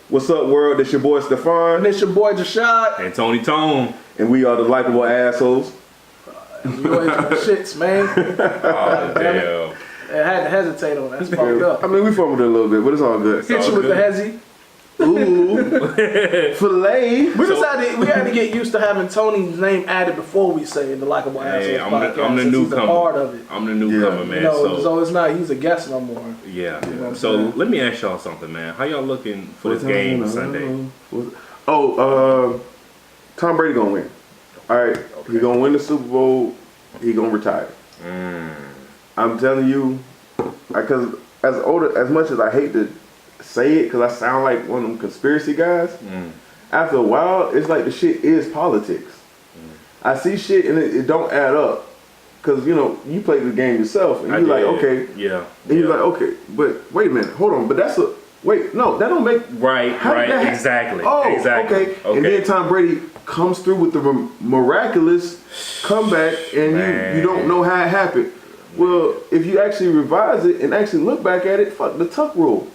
What's up, world? This your boy Stefan. And it's your boy Jashaad. And Tony Tone. And we are the Likeable Assholes. You ain't shits, man. Oh, damn. I had to hesitate on that. That's fucked up. I mean, we fumbled it a little bit, but it's all good. Hit you with the hezzy. Ooh. Filet. We had to get used to having Tony's name added before we say the Likeable Assholes podcast. I'm the newcomer. He's a part of it. I'm the newcomer, man. So it's not, he's a guest no more. Yeah. You know so let me ask y'all something, man. How y'all looking for this game Sunday? Tom Brady gonna win. All right, okay. He gonna win the Super Bowl. He gonna retire. I'm telling you, because as much as I hate to say it, because I sound like one of them conspiracy guys. After a while, it's like the shit is politics. I see shit and it don't add up. Because, you played the game yourself and you're like, okay. Yeah. And you're like, okay, but wait a minute, hold on. But that don't make... Right, exactly. Oh, exactly. Okay. And then Tom Brady comes through with the miraculous comeback and you don't know how it happened. Well, if you actually revise it and actually look back at it, fuck the Tuck rule.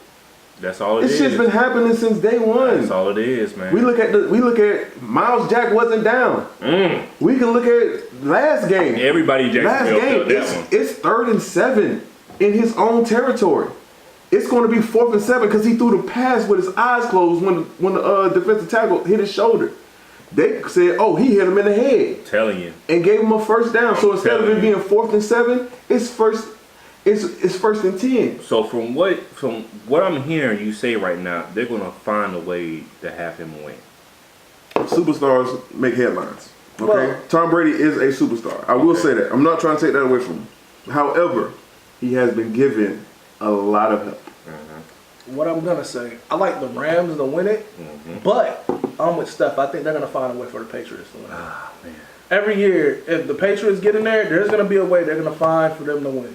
That's all it is. This shit's been happening since day one. That's all it is, man. We look at Miles Jack wasn't down. We can look at last game. Everybody last game. It's 3rd and 7 in his own territory. It's going to be 4th and 7 because he threw the pass with his eyes closed when the defensive tackle hit his shoulder. They said, "Oh, he hit him in the head." Telling you. And gave him a first down. So instead of it being 4th and 7, it's first. It's 1st and 10. So from what I'm hearing you say right now, they're gonna find a way to have him win. Superstars make headlines. Okay, Tom Brady is a superstar. I will say that. I'm not trying to take that away from him. However, he has been given a lot of help. What I'm gonna say, I like the Rams to win it, but I'm with Steph. I think they're gonna find a way for the Patriots to win. Man. Every year, if the Patriots get in there, there's gonna be a way they're gonna find for them to win.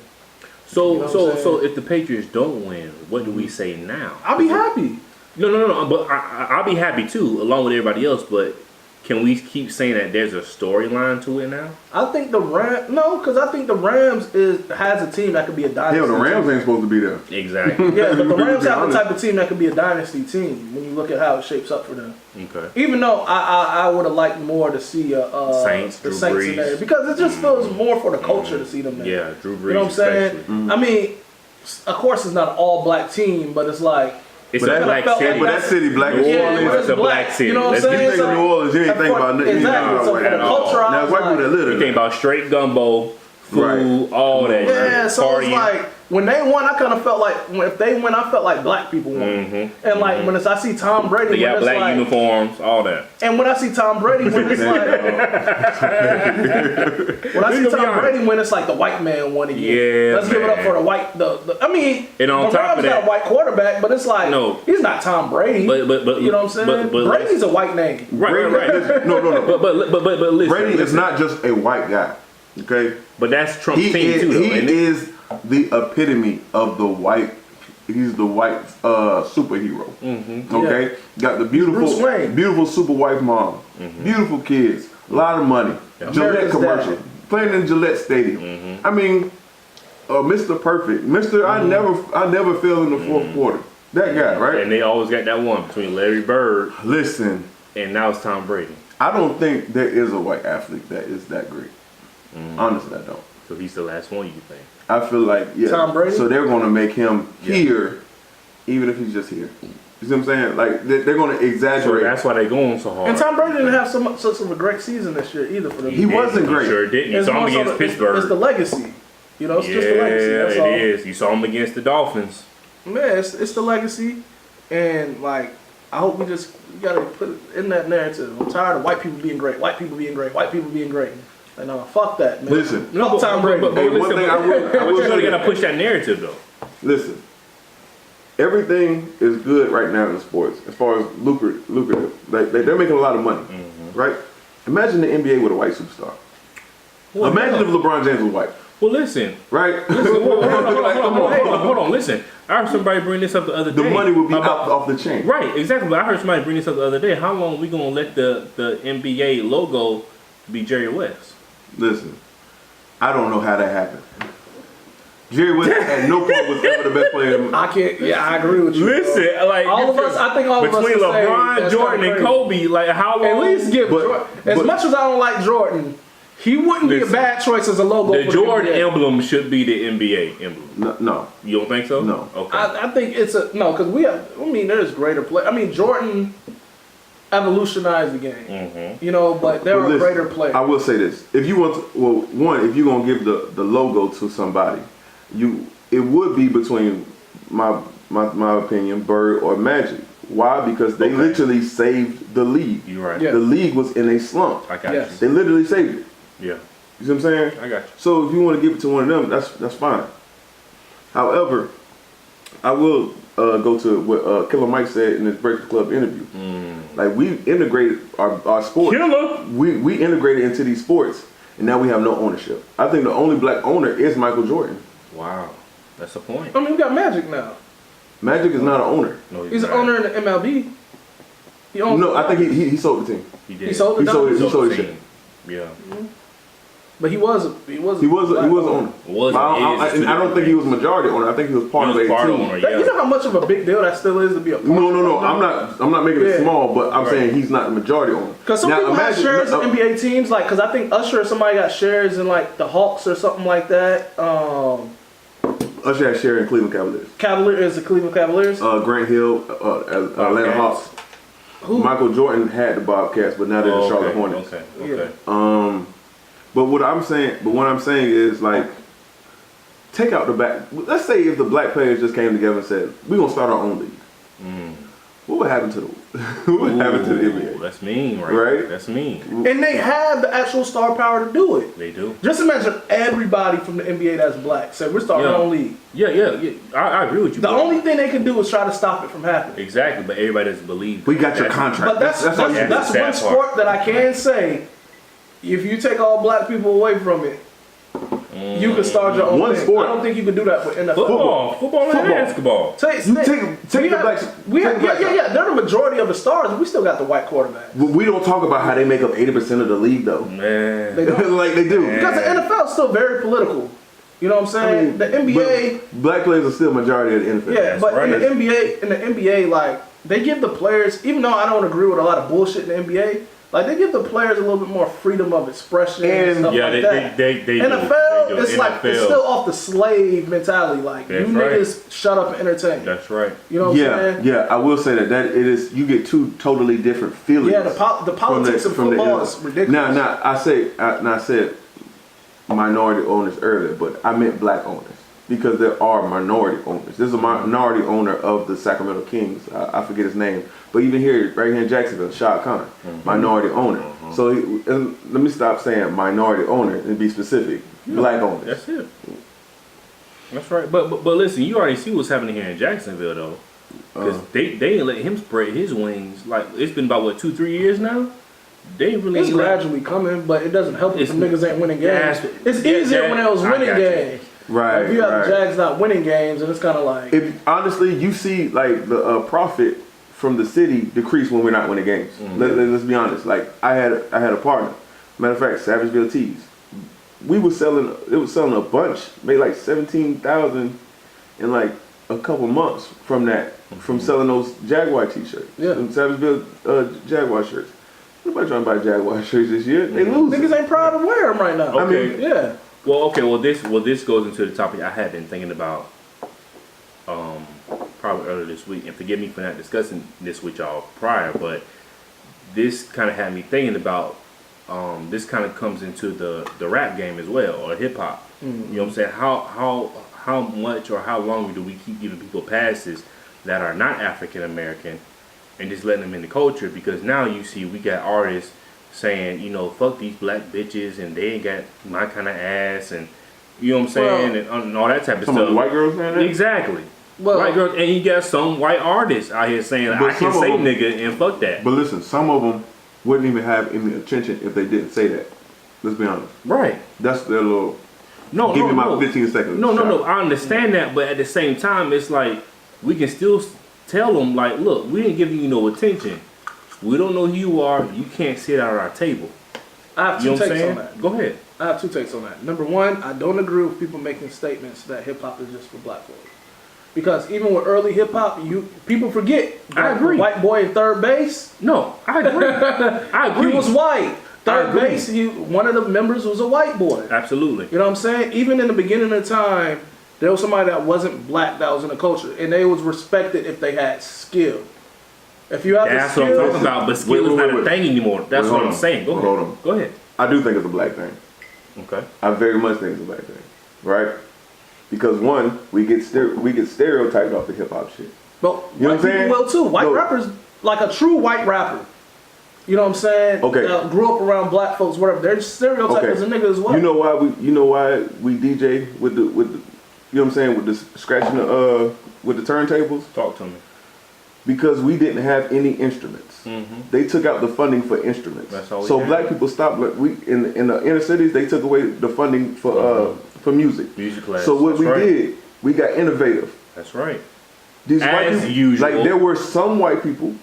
So if the Patriots don't win, what do we say now? I'll be happy. No. But I'll be happy too, along with everybody else. But can we keep saying that there's a storyline to it now? I think the Rams. No, because I think the Rams has a team that could be a dynasty. Hell, the Rams ain't supposed to be there. Exactly. Yeah, but the Rams have the type of team that could be a dynasty team when you look at how it shapes up for them. Okay. Even though I would have liked more to see Saints in there because it just feels more for the culture to see them there. Yeah, Drew Brees. You know what I'm saying? I mean, of course it's not an all black team, but it's like. It's a black city. But that city, black New Orleans. It's a black city. You know what I'm saying? You think of New Orleans, you ain't think about nothing. Exactly. So for the culture, now, white people that live there. You think about straight gumbo, food, all that. Yeah, so it's like when they won, I kind of felt like if they win, I felt like black people won. And like when I see Tom Brady, they got black uniforms, all that. And when I see Tom Brady win, it's like when I see Tom Brady win, it's like the white man won again. Yeah, let's give it up for the white. I mean, and on the top Rams of that, got a white quarterback, but it's like he's not Tom Brady. But you know what I'm saying? But Brady's a white name. Right. No. But listen, Brady is not just a white guy. Okay, but that's Trump's team too. He is the epitome of the white. He's the white superhero. Okay, got the beautiful super wife mom, beautiful kids, a lot of money. Gillette commercial, playing in Gillette Stadium. I mean, Mr. Perfect, I never fail in the 4th quarter. That guy, right? And they always got that one between Larry Bird. Listen, and now it's Tom Brady. I don't think there is a white athlete that is that great. Honestly, I don't. So he's the last one, you think? I feel like, Tom Brady? So they're going to make him here, even if he's just here. You see what I'm saying? Like, they're going to exaggerate. So that's why they're going so hard. And Tom Brady didn't have such of a great season this year either for them. He wasn't great. He sure didn't. You saw him against Pittsburgh. It's the legacy. It's just the legacy. That's all. It is. You saw him against the Dolphins. Man, it's the legacy. And, like, I hope we got to put it in that narrative. I'm tired of white people being great, white people being great, white people being great. And fuck that, man. Listen. Fuck Tom Brady. But one thing I will you gotta push that narrative though. Listen. Everything is good right now in sports as far as lucrative. They're making a lot of money, right? Imagine the NBA with a white superstar. Well, imagine if LeBron James was white. Well, listen. Right? Listen, hold on. Listen. I heard somebody bring this up the other day. The money would be off the chain. Right, exactly. But I heard somebody bring this up the other day. How long are we gonna let the NBA logo be Jerry West? Listen, I don't know how that happened. Jerry West at no point was ever the best player. I can't. Yeah, I agree with you. Listen, bro. like all of us. I think all of us between can say LeBron, that's Jordan, kinda and crazy. Kobe, like how long? At least give But- Jordan. As but- much as I don't like Jordan, he wouldn't be a Listen, bad choice as a logo. the for Jordan NBA. emblem should be the NBA emblem. No. You don't think so? No. Okay. I think it's a no because we have. I mean, there's greater play. I mean, Jordan evolutionized the game. Mm-hmm. You know, but there But are listen, greater players. I will say this: if you want, if you're gonna give the logo to somebody, it would be between my opinion, Bird or Magic. Why? Because they literally saved the league. You're right. Yeah. The league was in a slump. I got Yes. They literally saved it. you. Yeah. You see what I'm saying? I got you. So if you want to give it to one of them, that's fine. However, I will go to what Killer Mike said in his Breakfast Club interview. Like we integrated our sports. Killer. We integrated into these sports, and now we have no ownership. I think the only black owner is Michael Jordan. Wow. That's a point. I mean, we got Magic now. Magic is not an owner. No, He's an not. owner in the MLB. He owns No, I think he sold the team. He did. He sold the He sold Dodgers. it. He sold his team. shit. Yeah. But he was an He was an owner. Was But and and I don't think he was majority owner. I think he was part of a part team. owner. You Yeah. know how much of a big deal that still is to be a part No. of I'm not making it Yeah. small, but I'm Right. saying he's not the majority owner. Because some Now, people have imagine- shares in NBA teams, like, because I think Usher or somebody got shares in, like, the Hawks or something like that. Usher had share in Cleveland Cavaliers. Cavalier is the Cleveland Cavaliers. Grant Hill, Atlanta Hawks. Who? Michael Jordan had the Bobcats, but now they're the Charlotte okay. Hornets. Okay. Okay. But what I'm saying is like, take out the back. Let's say if the black players just came together and said, "We're gonna start our own league." What would happen to the what would happen to the Ooh, NBA? that's mean, right? Right? That's mean. And they have the actual star power to do it. They do. Just imagine everybody from the NBA that's black said, we're starting Yeah. our own league. Yeah. I agree with you. The bro. only thing they can do is try to stop it from happening. Exactly, but everybody doesn't believe. We got your That's- contract. But that's all you that's- do. one sad part. sport that I can say, if you take all black people away from it, you can start your own One thing. sport. I don't think you can do that with NFL. Football, and basketball. Take You we take the have- blacks. We take have, the blacks out. yeah. They're the majority of the stars. We still got the white quarterbacks. We don't talk about how they make up 80% of the league though. Man. They don't. Like they do. Because the NFL is still very political. You know what I'm saying? The NBA, But black players are still majority of the NFL. yeah, That's but right. in the NBA, like they give the players, even though I don't agree with a lot of bullshit in the NBA, like they give the players a little bit more freedom of expression and And- stuff Yeah, like they that. do. NFL, They do. it's like it's still off the slave mentality. Like That's you right. niggas shut up and entertain. That's right. You know what I'm Yeah, saying? yeah, I will say that it is. You get two totally different feelings. Yeah, the politics of football is ridiculous. Now, I said minority owners earlier, but I meant black owners because there are minority owners. There's a minority owner of the Sacramento Kings. I forget his name, but even here, right here in Jacksonville, Shad Khan, minority owner. So let me stop saying minority owner and be specific. Black owners. That's it. That's right. But listen, you already see what's happening here in Jacksonville though, because they ain't let him spread his wings. Like it's been about what 2-3 years now. They really It's ain't let- gradually coming, but it doesn't help if It's- some niggas ain't winning games. Yeah, It's easier when it was I winning got you. games. Right. If you have right. the Jags not winning games, and it's kind of like If honestly, you see like the profit from the city decrease when we're not winning games. Let's be honest. Like I had a partner. Matter of fact, Savageville Tees. It was selling a bunch, made like 17,000 in like a couple months from that, from selling those Jaguar T-shirts. Yeah. Them Savageville Jaguar shirts. Nobody trying to buy Jaguar shirts this year. They lose. niggas ain't proud to wear them right now. Okay. Yeah. Well, this goes into the topic I had been thinking about probably earlier this week, and forgive me for not discussing this with y'all prior, but this kind of had me thinking about this kind of comes into the rap game as well, or hip hop. You know what I'm saying? How much or how long do we keep giving people passes that are not African American and just letting them in the culture? Because now you see we got artists saying, you know, fuck these black bitches and they ain't got my kind of ass, and you know what I'm saying, and all that type of Some of stuff. the white girls saying that? Exactly. Well- white girls, and you got some white artists out here saying But I can some say of them- nigga and fuck that. But listen, some of them wouldn't even have any attention if they didn't say that. Let's be honest. Right. That's their little. No, Give no, me my no. 15 seconds. No. I understand that, but at the same time, it's like we can still tell them, like, look, we ain't giving you no attention. We don't know who you are. You can't sit at our table. I have two takes on that. Go ahead. I have two takes on that. Number one, I don't agree with people making statements that hip hop is just for black folks. Because even with early hip hop, people forget. I agree. The white boy in third base. No, I agree. I agree. He was white. Third base, one of the members was a white boy. Absolutely. You know what I'm saying? Even in the beginning of the time, there was somebody that wasn't black that was in the culture, and they was respected if they had skill. If you have That's the skill, what I'm talking about. But skill is not a thing anymore. That's what I'm saying. Go ahead. Hold on. Go ahead. I do think it's a black thing. Okay. I very much think it's a black thing, right? Because one, we get stereotyped off the hip hop shit. But you know what I'm white saying? people will too. White rappers, like a true white rapper. You know what I'm saying? Okay. Grew up around black folks, whatever. They're stereotyped as a nigga as well. You know why we DJ with the you know what I'm saying, with the scratching with the turntables? Talk to me. Because we didn't have any instruments. Mm-hmm. They took out the funding for instruments. That's all we so had. black people stopped. Like in the inner cities, they took away the funding for music. Music class. So what That's we right. did, we got innovative. That's right. These white As people, usual. like there were some white people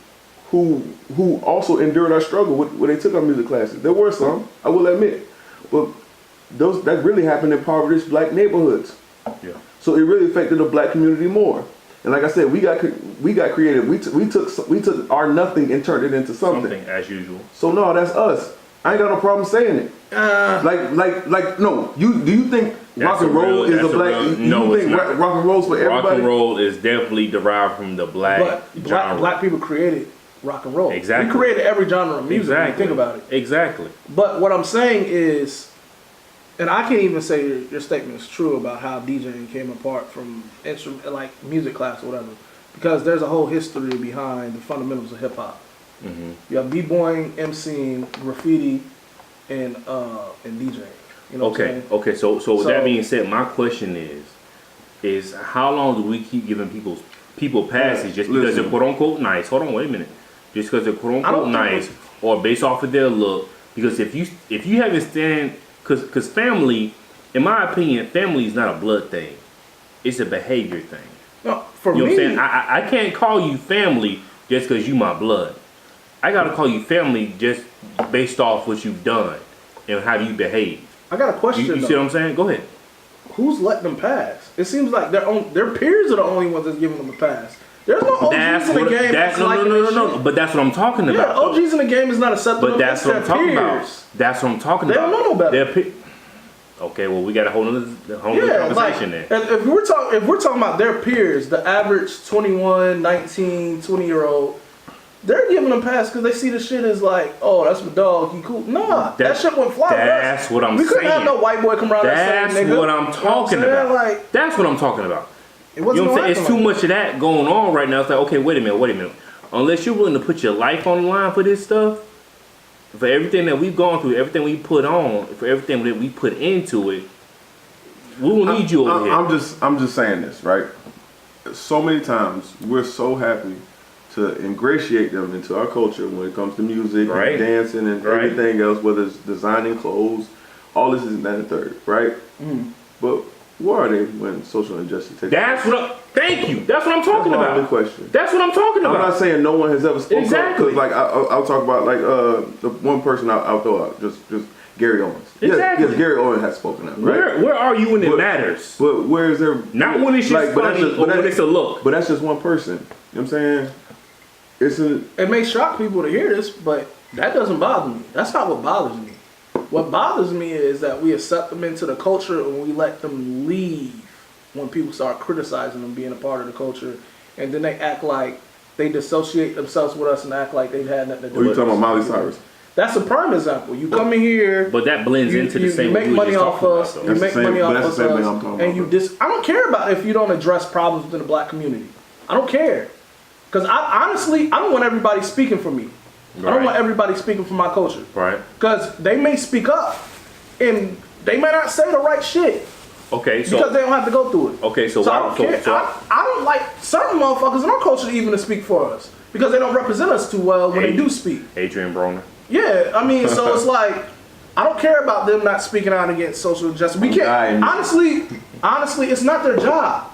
who also endured our struggle when they took our music classes. There were some, I will admit, but that really happened in impoverished black neighborhoods. Yeah. So it really affected the black community more. And like I said, we got creative. We took our nothing and turned it into something. As usual. So no, that's us. I ain't got no problem saying it. Like no. Do you think rock and roll is a black? No, you think rock and roll's for everybody? Rock and roll is definitely derived from the black genre. Black people created rock and roll. Exactly. We created every genre of music. Exactly. When you think about it. Exactly. But what I'm saying is, and I can't even say your statement is true about how DJing came apart from instrument, like music class or whatever, because there's a whole history behind the fundamentals of hip hop. Mm-hmm. You have b-boying, MCing, graffiti, and DJing. You know Okay. So with that being said, my question is how long do we keep giving people passes just because they're quote unquote nice? Hold on, wait a minute. Just because they're quote unquote nice or based off of their look? Because if you haven't stand, because family, in my opinion, family is not a blood thing. It's a behavior thing. No, for you know me, what I'm saying? I can't call you family just because you my blood. I gotta call you family just based off what you've done and how you behave. I got a question. You see what I'm saying? Go ahead. Who's letting them pass? It seems like their peers are the only ones that's giving them a pass. There's no OGs in the game. No. But that's what I'm talking about. Yeah, OGs in the game is not acceptable. But that's what I'm talking about. That's what I'm talking about. They don't know no better. Okay, well we got a whole other conversation there. If we're talking about their peers, the average 21, 19, 20-year-old, they're giving them pass because they see the shit as like, oh, that's my dog, he cool. Nah, that shit wouldn't fly. That's what I'm saying. We couldn't have no white boy come around and say, nigga. That's what I'm talking about. Like, that's what I'm talking about. It wasn't, you know what I'm saying? It's too much of that going on right now. It's like, okay, wait a minute. Unless you're willing to put your life on the line for this stuff, for everything that we've gone through, everything we put on, for everything that we put into it, we will need you over here. I'm just saying this, right? So many times we're so happy to ingratiate them into our culture when it comes to music, right, and dancing, and everything else, whether it's designing clothes, all this is that and third, right? Mm. But where are they when social injustice takes place? Thank you. That's what I'm talking about. That's my only question. That's what I'm talking about. I'm not saying no one has ever spoken up, because like I'll talk about like the one person I'll throw out, just Gary Owens. Exactly. Yes, Gary Owens has spoken up, right? Where are you when it matters? But where is there? Not when it's just funny or when it's a look. But that's just one person. You know what I'm saying? It may shock people to hear this, but that doesn't bother me. That's not what bothers me. What bothers me is that we accept them into the culture and we let them leave when people start criticizing them being a part of the culture, and then they act like they dissociate themselves with us and act like they've had nothing to do with us. Are you talking about Miley Cyrus? That's a prime example. You come in here, but that blends into the same. You make money off us. You make money off us, and you just. I don't care about if you don't address problems within the black community. I don't care, because I don't want everybody speaking for me. Right. I don't want everybody speaking for my culture. Right. Because they may speak up, and they may not say the right shit. Okay, so because they don't have to go through it. Okay, so I don't care. I don't like certain motherfuckers in our culture even to speak for us because they don't represent us too well when they do speak. Adrian Broner. Yeah, I mean, so it's like I don't care about them not speaking out against social injustice. We can't. Honestly, it's not their job.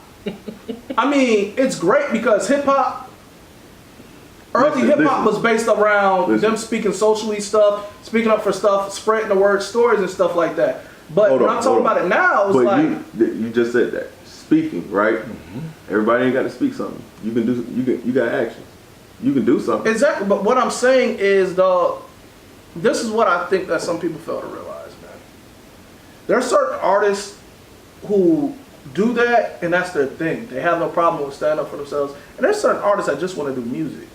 I mean, it's great because hip hop. Early early hip hop was based around them speaking socially stuff, speaking up for stuff, spreading the word, stories and stuff like that. But when I'm talking about it now, it's like you just said that speaking, right? Everybody ain't got to speak something. You can do. You got actions. You can do something. Exactly. But what I'm saying is, this is what I think that some people fail to realize, man. There are certain artists who do that, and that's their thing. They have no problem with standing up for themselves. And there's certain artists that just want to do music.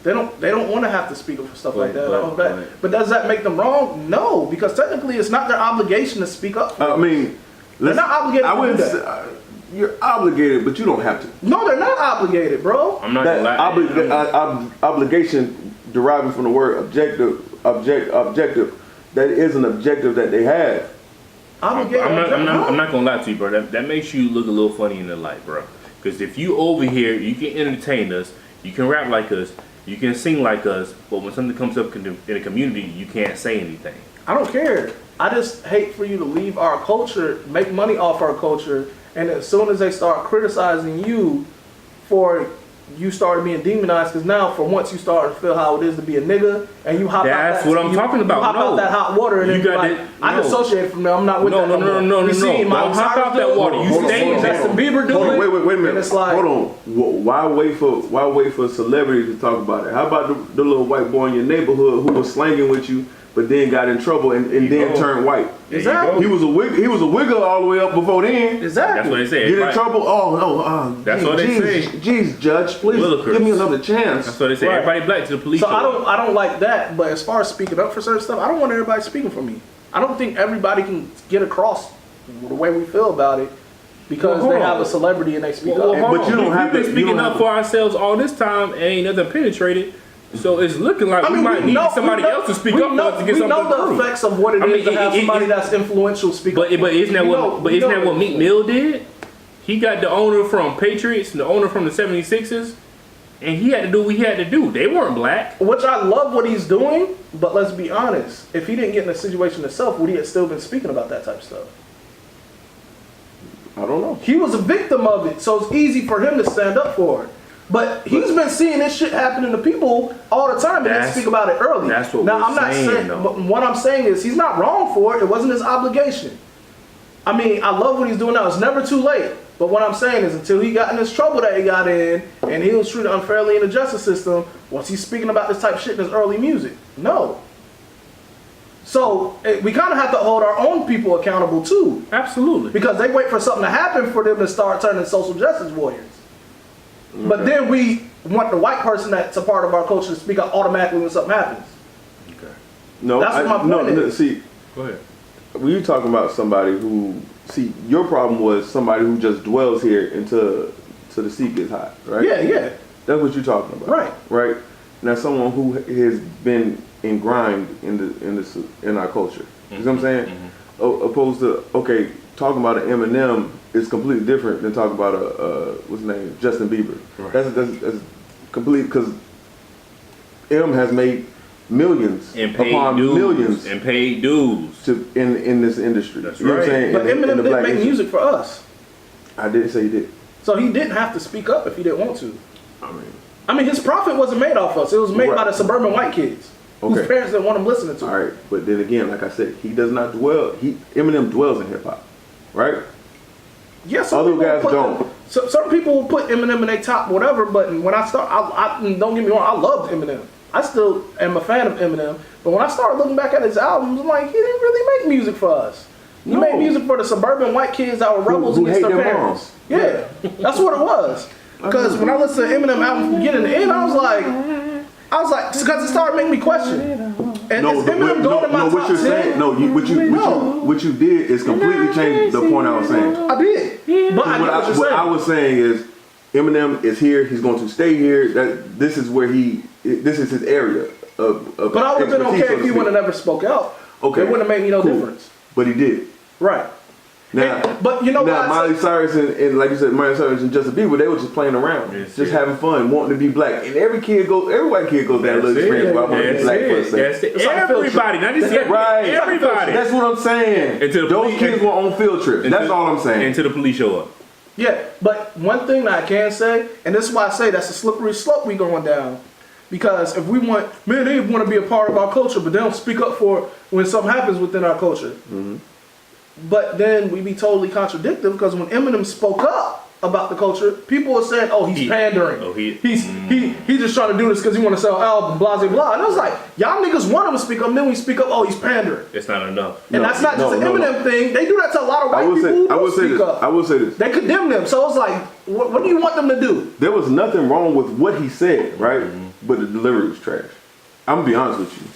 They don't want to have to speak up for stuff like that. But does that make them wrong? No, because technically it's not their obligation to speak up. I mean, they're not obligated to do that. You're obligated, but you don't have to. No, they're not obligated, bro. I'm not gonna lie. Obligation deriving from the word objective. That is an objective that they have. I'm not gonna lie to you, bro. That makes you look a little funny in the light, bro. Because if you over here, you can entertain us, you can rap like us, you can sing like us, but when something comes up in the community, you can't say anything. I don't care. I just hate for you to leave our culture, make money off our culture, and as soon as they start criticizing you for you started being demonized, because now for once you start to feel how it is to be a nigga, and you hop That's what I'm talking about. You hop out that hot water, and then you're like, I dissociate from them. I'm not with that. No. Don't hop out that water. You stay. Justin Bieber doing it. Wait a minute. And it's like, hold on. Why wait for celebrities to talk about it? How about the little white boy in your neighborhood who was slanging with you, but then got in trouble and then turned white? Exactly. He was a wigger all the way up before then. Exactly. That's what they say. Get in trouble? Oh no. That's what they say. Jeez, Judge, please give me another chance. That's what they say. Right. Everybody black to the police. So I don't like that. But as far as speaking up for certain stuff, I don't want everybody speaking for me. I don't think everybody can get across the way we feel about it because they have a celebrity and they speak up. But you don't have to. We've been speaking up for ourselves all this time and ain't nothing penetrated. So it's looking like we might need somebody else to speak up for us to get something through. We know the effects of what it is to have somebody that's influential speak up. But isn't that what Meek Mill did? He got the owner from Patriots and the owner from the 76ers, and he had to do what he had to do. They weren't black. Which I love what he's doing, but let's be honest. If he didn't get in a situation himself, would he have still been speaking about that type of stuff? I don't know. He was a victim of it, so it's easy for him to stand up for it. But he's been seeing this shit happening to people all the time, and they speak about it early. That's what I'm not saying. But what I'm saying is he's not wrong for it. It wasn't his obligation. I mean, I love what he's doing now. It's never too late. But what I'm saying is until he got in this trouble that he got in, and he was treated unfairly in the justice system, was he speaking about this type of shit in his early music? No. So we kind of have to hold our own people accountable too. Absolutely. Because they wait for something to happen for them to start turning social justice warriors. Okay. But then we want the white person that's a part of our culture to speak up automatically when something happens. Okay. No, that's what my point is. See, go ahead. When you talking about somebody who, your problem was somebody who just dwells here until the seat gets hot, right? Yeah. That's what you're talking about, right? Now, someone who has been ingrained in our culture. You know what I'm saying? Opposed to talking about an Eminem is completely different than talking about what's his name, Justin Bieber. Right. That's complete, because M has made millions upon millions and paid dues in this industry. That's you know right. What I'm saying? But Eminem didn't make music for us. I didn't say he did. So he didn't have to speak up if he didn't want to. I mean, his profit wasn't made off us. It was made by the suburban white kids whose parents didn't want them listening to. All right, but then again, like I said, he does not dwell. Eminem dwells in hip hop, right? Yes. Other guys don't. So some people will put Eminem in their top whatever, but when I start, I don't get me wrong, I loved Eminem. I still am a fan of Eminem, but when I started looking back at his albums, I'm like, he didn't really make music for us. He made music for the suburban white kids that were rebels against their parents. Yeah, that's what it was. Because when I listened to Eminem album from beginning to end, I was like, because it started making me question. And Eminem going to my top 10? Saying, what you did is completely change the point I was saying. I did. But what I was saying is, Eminem is here. He's going to stay here. This is where this is his area of But I would have been okay if he would have never spoke out. Okay. It wouldn't have made me no difference. But he did. Right. Now, but you know now Miley Cyrus and like you said, Miley Cyrus and Justin Bieber, they were just playing around, just having fun, wanting to be black. And every white kid goes down a little experience where I want to be black for a second. Everybody, not just everybody. That's what I'm saying. Those kids were on field trips. That's all I'm saying. Until the police show up. Yeah, but one thing that I can say, and this is why I say that's a slippery slope we going down. Because if we want, man, they want to be a part of our culture, but they don't speak up for when something happens within our culture. Mm-hmm. But then we be totally contradictive because when Eminem spoke up about the culture, people were saying, "Oh, he's pandering. He's just trying to do this because he want to sell album, blah blah blah." And I was like, "Y'all niggas want him to speak up, and then we speak up. Oh, he's pandering. It's not enough." And that's not just an Eminem thing. They do that to a lot of white people who don't speak up. I will say this. They condemn them. So it's like, what do you want them to do? There was nothing wrong with what he said, right? Mm-hmm. But the delivery was trash. I'm gonna be honest with you.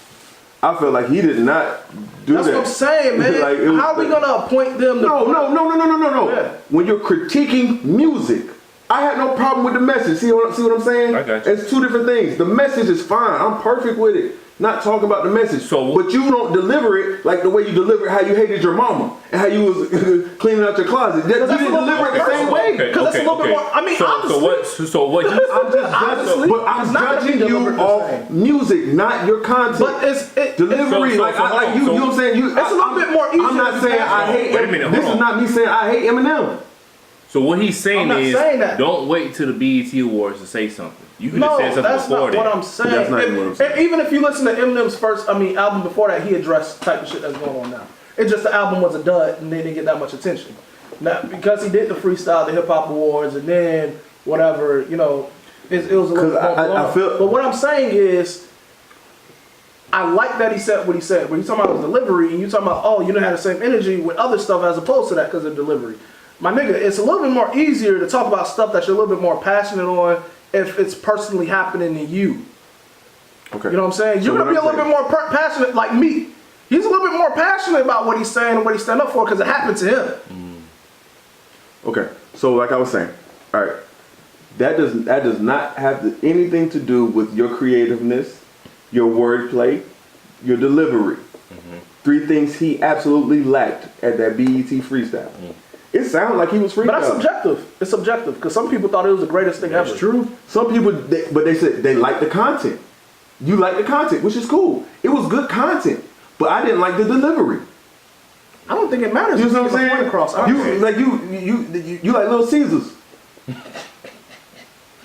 I felt like he did not do that. That's what I'm saying, man. Like, how are we gonna appoint them to... No. Yeah. When you're critiquing music, I had no problem with the message. See what I'm saying? I got you. It's two different things. The message is fine. I'm perfect with it. Not talking about the message. But you don't deliver it like the way you deliver it, how you hated your mama and how you was cleaning out your closet. You didn't deliver it the same way. Because that's a little bit more... I mean, I'm judging you off music, not your content. But it's delivery. You know what I'm saying? It's a little bit more easy. I'm not saying I hate Eminem. This is not me saying I hate Eminem. So what he's saying is, don't wait till the BET Awards to say something. You can just say something that's before not what I'm saying. That's not what I'm saying. Even if you listen to Eminem's first, album before that, he addressed the type of shit that's going on now. It's just the album was a dud and they didn't get that much attention. Now, because he did the freestyle, the Hip Hop Awards, and then whatever, it was a little bit more blown. But what I'm saying is, I like that he said what he said. When you talking about his delivery, and you talking about, oh, you don't have the same energy with other stuff as opposed to that because of delivery. My nigga, it's a little bit more easier to talk about stuff that you're a little bit more passionate on if it's personally happening to you. Okay. You know what I'm saying? You're going to be a little bit more passionate like me. He's a little bit more passionate about what he's saying and what he's standing up for because it happened to him. Okay. So like I was saying, all right, that does not have anything to do with your creativeness, your wordplay, your delivery. Mm-hmm. 3 things he absolutely lacked at that BET freestyle. Mm. It sounded like he was freaking out. But that's subjective. It's subjective because some people thought it was the greatest thing ever. That's true. Some people, but they said they like the content. You like the content, which is cool. It was good content, but I didn't like the delivery. I don't think it matters. You know what I'm saying? Across. You like Little Caesars.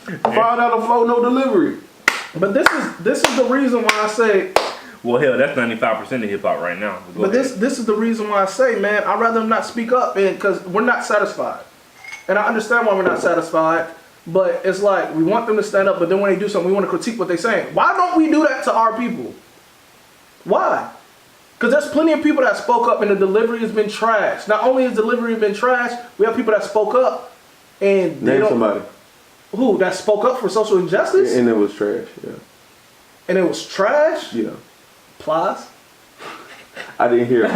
$5 flow, no delivery. But this is the reason why I say. Well, hell, that's 95% of hip hop right now. But this is the reason why I say, man, I'd rather them not speak up, because we're not satisfied. And I understand why we're not satisfied, but it's like we want them to stand up, but then when they do something, we want to critique what they're saying. Why don't we do that to our people? Why? Because there's plenty of people that spoke up and the delivery has been trash. Not only has delivery been trash, we have people that spoke up and they Name somebody. Who? That spoke up for social injustice? And it was trash, yeah. And it was trash? Yeah. Plies? I didn't hear it.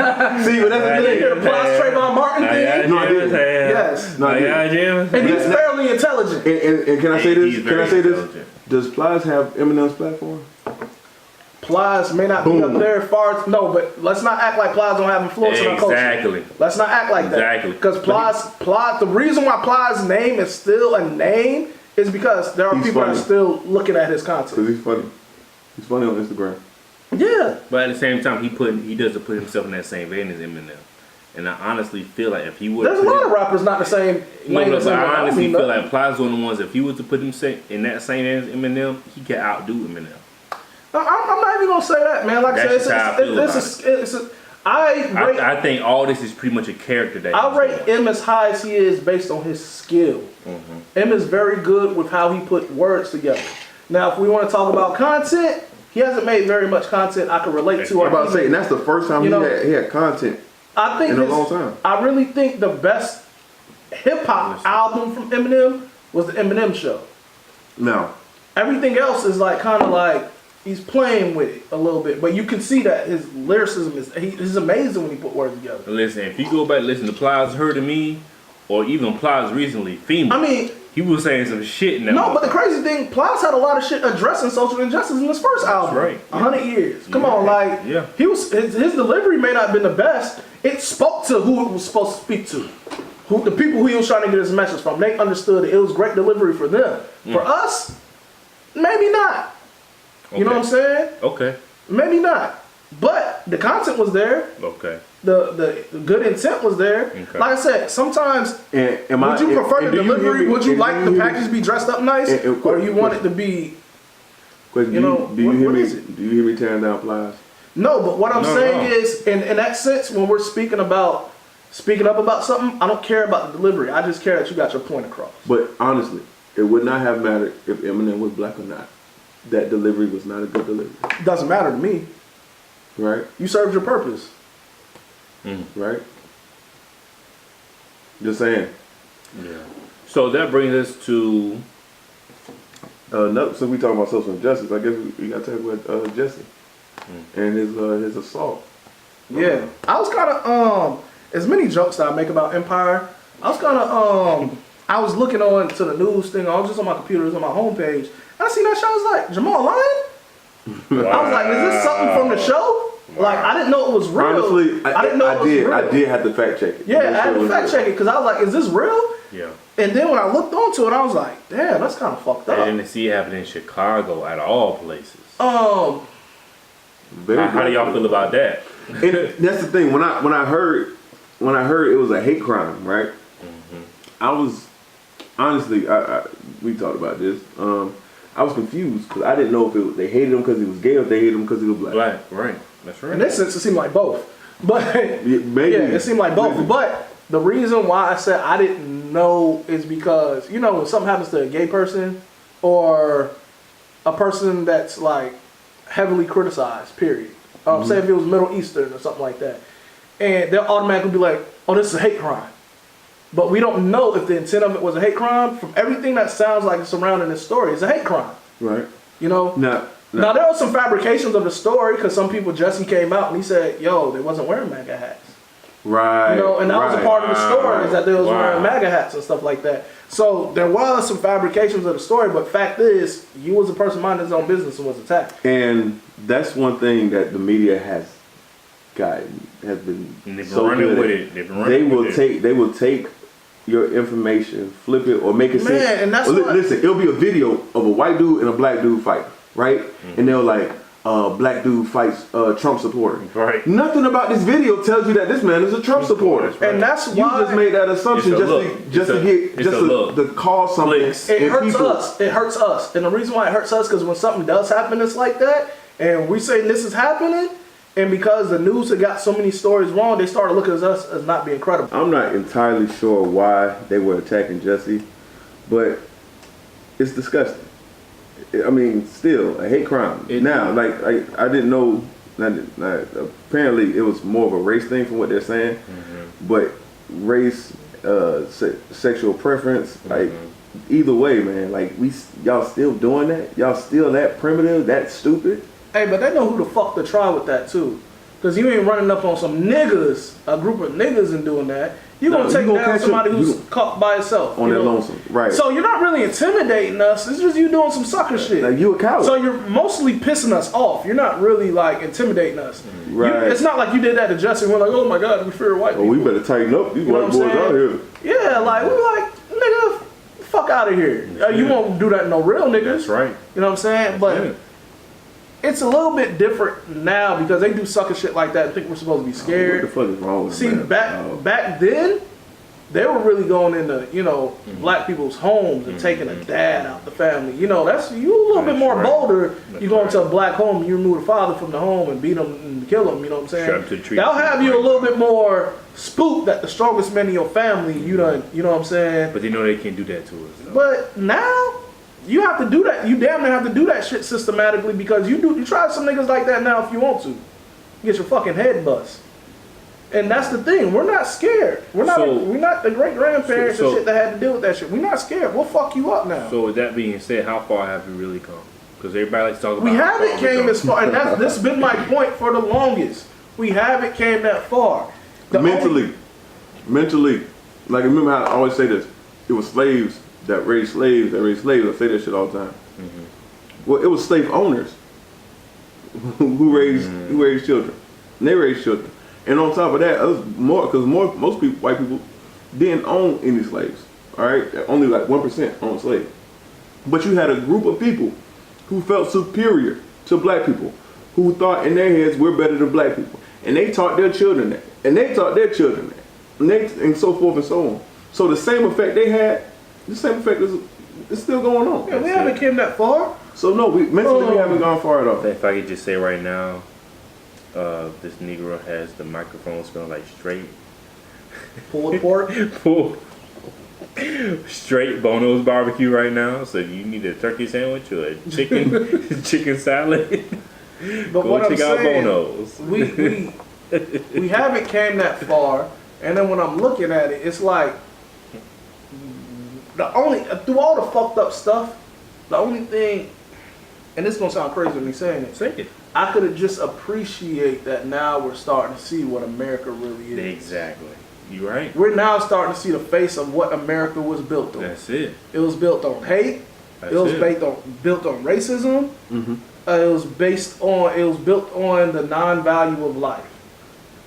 See, but that's the thing. You didn't hear the Plies Trayvon Martin thing? No, I didn't. Yes. No, I didn't. And he's fairly intelligent. And can I say this? Can I say this? Does Plies have Eminem's platform? Plies may not be up there as far as, no, but let's not act like Plies don't have influence in our culture. Exactly. Let's not act like that. Exactly. Because Plies, the reason why Plies' name is still a name is because there are people that are still looking at his content. Because he's funny. He's funny on Instagram. Yeah. But at the same time, he doesn't put himself in that same vein as Eminem. And I honestly feel like if he would, there's a lot of rappers not the same lane as Eminem. I honestly feel like Plies one of the ones. If he was to put himself in that same vein as Eminem, he could outdo Eminem. I'm not even gonna say that, man. Like I said, I think all this is pretty much a character that I rate M as high as he is based on his skill. Mm-hmm. M is very good with how he put words together. Now, if we want to talk about content, he hasn't made very much content I can relate to. I'm about to say, and that's the first time he had content in a long time. I really think the best hip hop album from Eminem was the Eminem Show. No. Everything else is like kind of like he's playing with it a little bit, but you can see that his lyricism he's amazing when he put words together. Listen, if you go back and listen to Plies Hurting Me, or even Plies recently, FEMA, he was saying some shit in that. No, but the crazy thing, Plies had a lot of shit addressing social injustice in his first album. Right. 100 Years. Come on, like he was his delivery may not have been the best. It spoke to who it was supposed to speak to. The people who he was trying to get his message from. They understood it. It was great delivery for them. For us, maybe not. You know what I'm saying? Okay. Maybe not. But the content was there. Okay. The good intent was there. Okay. Like I said, sometimes would you prefer the delivery? Would you like the package to be dressed up nice? Or you want it to be But You know, do you what hear me? is it? Do you hear me tearing down flies? No, but what I'm No, saying no. is, in that sense, when we're speaking up about something, I don't care about the delivery. I just care that you got your point across. But honestly, it would not have mattered if Eminem was black or not. That delivery was not a good delivery. It doesn't matter to me. Right? You served your purpose. Right? Just saying. Yeah. So that brings us to No, so we talking about social injustice. I guess we got to talk about Jesse and his assault. Yeah, I was kind of as many jokes that I make about Empire. I was kind of I was looking on to the news thing. I was just on my computer, it was on my homepage. And I seen that show. I was like, Jamal lying? I was like, is this something from the show? Like, I didn't know it was real. Honestly, I didn't know it was real. I did have to fact check it. Yeah, I had to fact check it because I was like, is this real? yeah. And then when I looked onto it, I was like, damn, that's kind of fucked I up. didn't see it happen in Chicago at all places. Very How do y'all feel about that? And that's the thing. When I heard it was a hate crime, right? I was honestly, we talked about this. I was confused because I didn't know if they hated him because he was gay or if they hated him because he was black. Black, right? That's right. In this sense, it seemed like both. But Maybe. yeah, it seemed like both. Maybe. But the reason why I said I didn't know is because, you know, when something happens to a gay person or a person that's like heavily criticized, period. Say if it was Middle Eastern or something like that. And they'll automatically be like, oh, this is a hate crime. But we don't know if the intent of it was a hate crime. From everything that sounds like it's surrounding this story, it's a hate crime. Right. You know? Now Now, there were some fabrications of the story because some people, Jesse came out and he said, yo, they wasn't wearing MAGA hats. Right. You know, and that was a part of the story is that they was Wow. wearing MAGA hats and stuff like that. So there was some fabrications of the story, but fact is, you was a person minding his own business and was attacked. And that's one thing that the media has been And they've been so running good with at. it. They've been running They will take your information, flip it, or make it Man, sense. and that's Well, what- listen, it'll be a video of a white dude and a black dude fighting, right? And they'll like, black dude fights Trump supporter. Right. Nothing about this video tells you that this man is a Trump supporter. That's right. And that's You why just made that assumption It's a just look. to It's a look. to cause something. Clicks. it in hurts people. us. It hurts us. And the reason why it hurts us because when something does happen that's like that, and we say this is happening, and because the news had got so many stories wrong, they started looking at us as not being credible. I'm not entirely sure why they were attacking Jesse, but it's disgusting. I mean, still a hate crime. I didn't know. Apparently, it was more of a race thing from what they're saying, but race, sexual preference, like either way, man. Like y'all still doing that? Y'all still that primitive? That stupid? Hey, but they know who the fuck to try with that too. Because you ain't running up on some niggas, a group of niggas and doing that. You're going to take down somebody who's caught by itself. On their lonesome, right. So you're not really intimidating us. It's just you doing some sucker shit. Like you a coward. So you're mostly pissing us off. You're not really like intimidating us. Right. It's not like you did that to Jesse and we're like, oh my God, we fear white people. we better tighten up. These You know white what boys I'm out saying? here. Yeah, like, we're like, nigga, fuck out of here. You won't do that to no real niggas. That's right. You know what I'm saying? But it's a little bit different now because they do sucker shit like that and think we're supposed to be scared. What the fuck is wrong with See, them, back then, they were really going into, you know, black people's homes and taking a dad out the family. You know, you a little bit more right. bolder. That's You go into right. a black home, you remove the father from the home and beat him and kill him. You know what I'm saying? Strap to the tree. They'll have you a little bit more spooked that the strongest man in your family, you know what I'm saying? But they know they can't do that to us. Though. But now, you have to do that. You damn near have to do that shit systematically because you try some niggas like that now if you want to. You get your fucking head bust. And that's the thing. We're not scared. We're not the great grandparents and shit that had to deal with that shit. We're not scared. We'll fuck you up now. So with that being said, how far have we really come? Because everybody likes to talk about We how haven't far we came come. as far, and this has been my point for the longest. We haven't came that far. mentally, like remember how I always say this? It was slaves that raised slaves that raised slaves. I say that shit all the time. Well, it was slave owners who raised children, and they raised children. And on top of that, it was most people, white people, didn't own any slaves. All right, only like 1% owned slaves. But you had a group of people who felt superior to black people, who thought in their heads we're better than black people, and they taught their children that, and they taught their children that, and so forth and so on. So the same effect they had, the same effect is still going on. Yeah, we haven't came that far. So no, mentally we haven't gone far at all. If I could just say right now, this Negro has the microphone smelling like straight Pulled pork. straight Bono's barbecue right now. So you need a turkey sandwich or a chicken salad. But Go what I'm check out saying, Bono's. we haven't came that far, and then when I'm looking at it, it's like through all the fucked up stuff, the only thing, and this is gonna sound crazy me saying it. Say it. I could just appreciate that now we're starting to see what America really is. Exactly. You right. We're now starting to see the face of what America was built on. That's it. It was built on hate. That's it was it. built on racism. Mm-hmm. It was built on the non-value of life,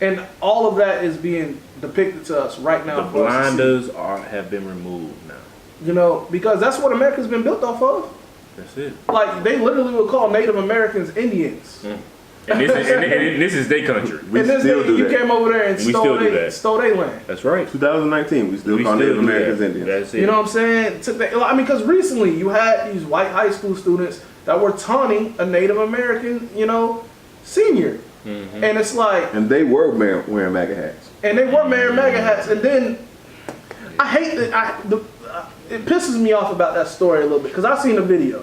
and all of that is being depicted to us right now. The blinders have been removed now. You know, because that's what America's been built off of. That's it. Like they literally would call Native Americans Indians. And this is their country. We still do you that. came over there and We still do that. stole their land. That's right. 2019, we still call Native Americans Indians. That's it. You know what I'm saying? I mean, because recently you had these white high school students that were taunting a Native American, senior. Mm-hmm. And it's like... And they were wearing MAGA hats. And they were wearing MAGA hats. And then, I hate that... it pisses me off about that story a little bit. Because I've seen the video,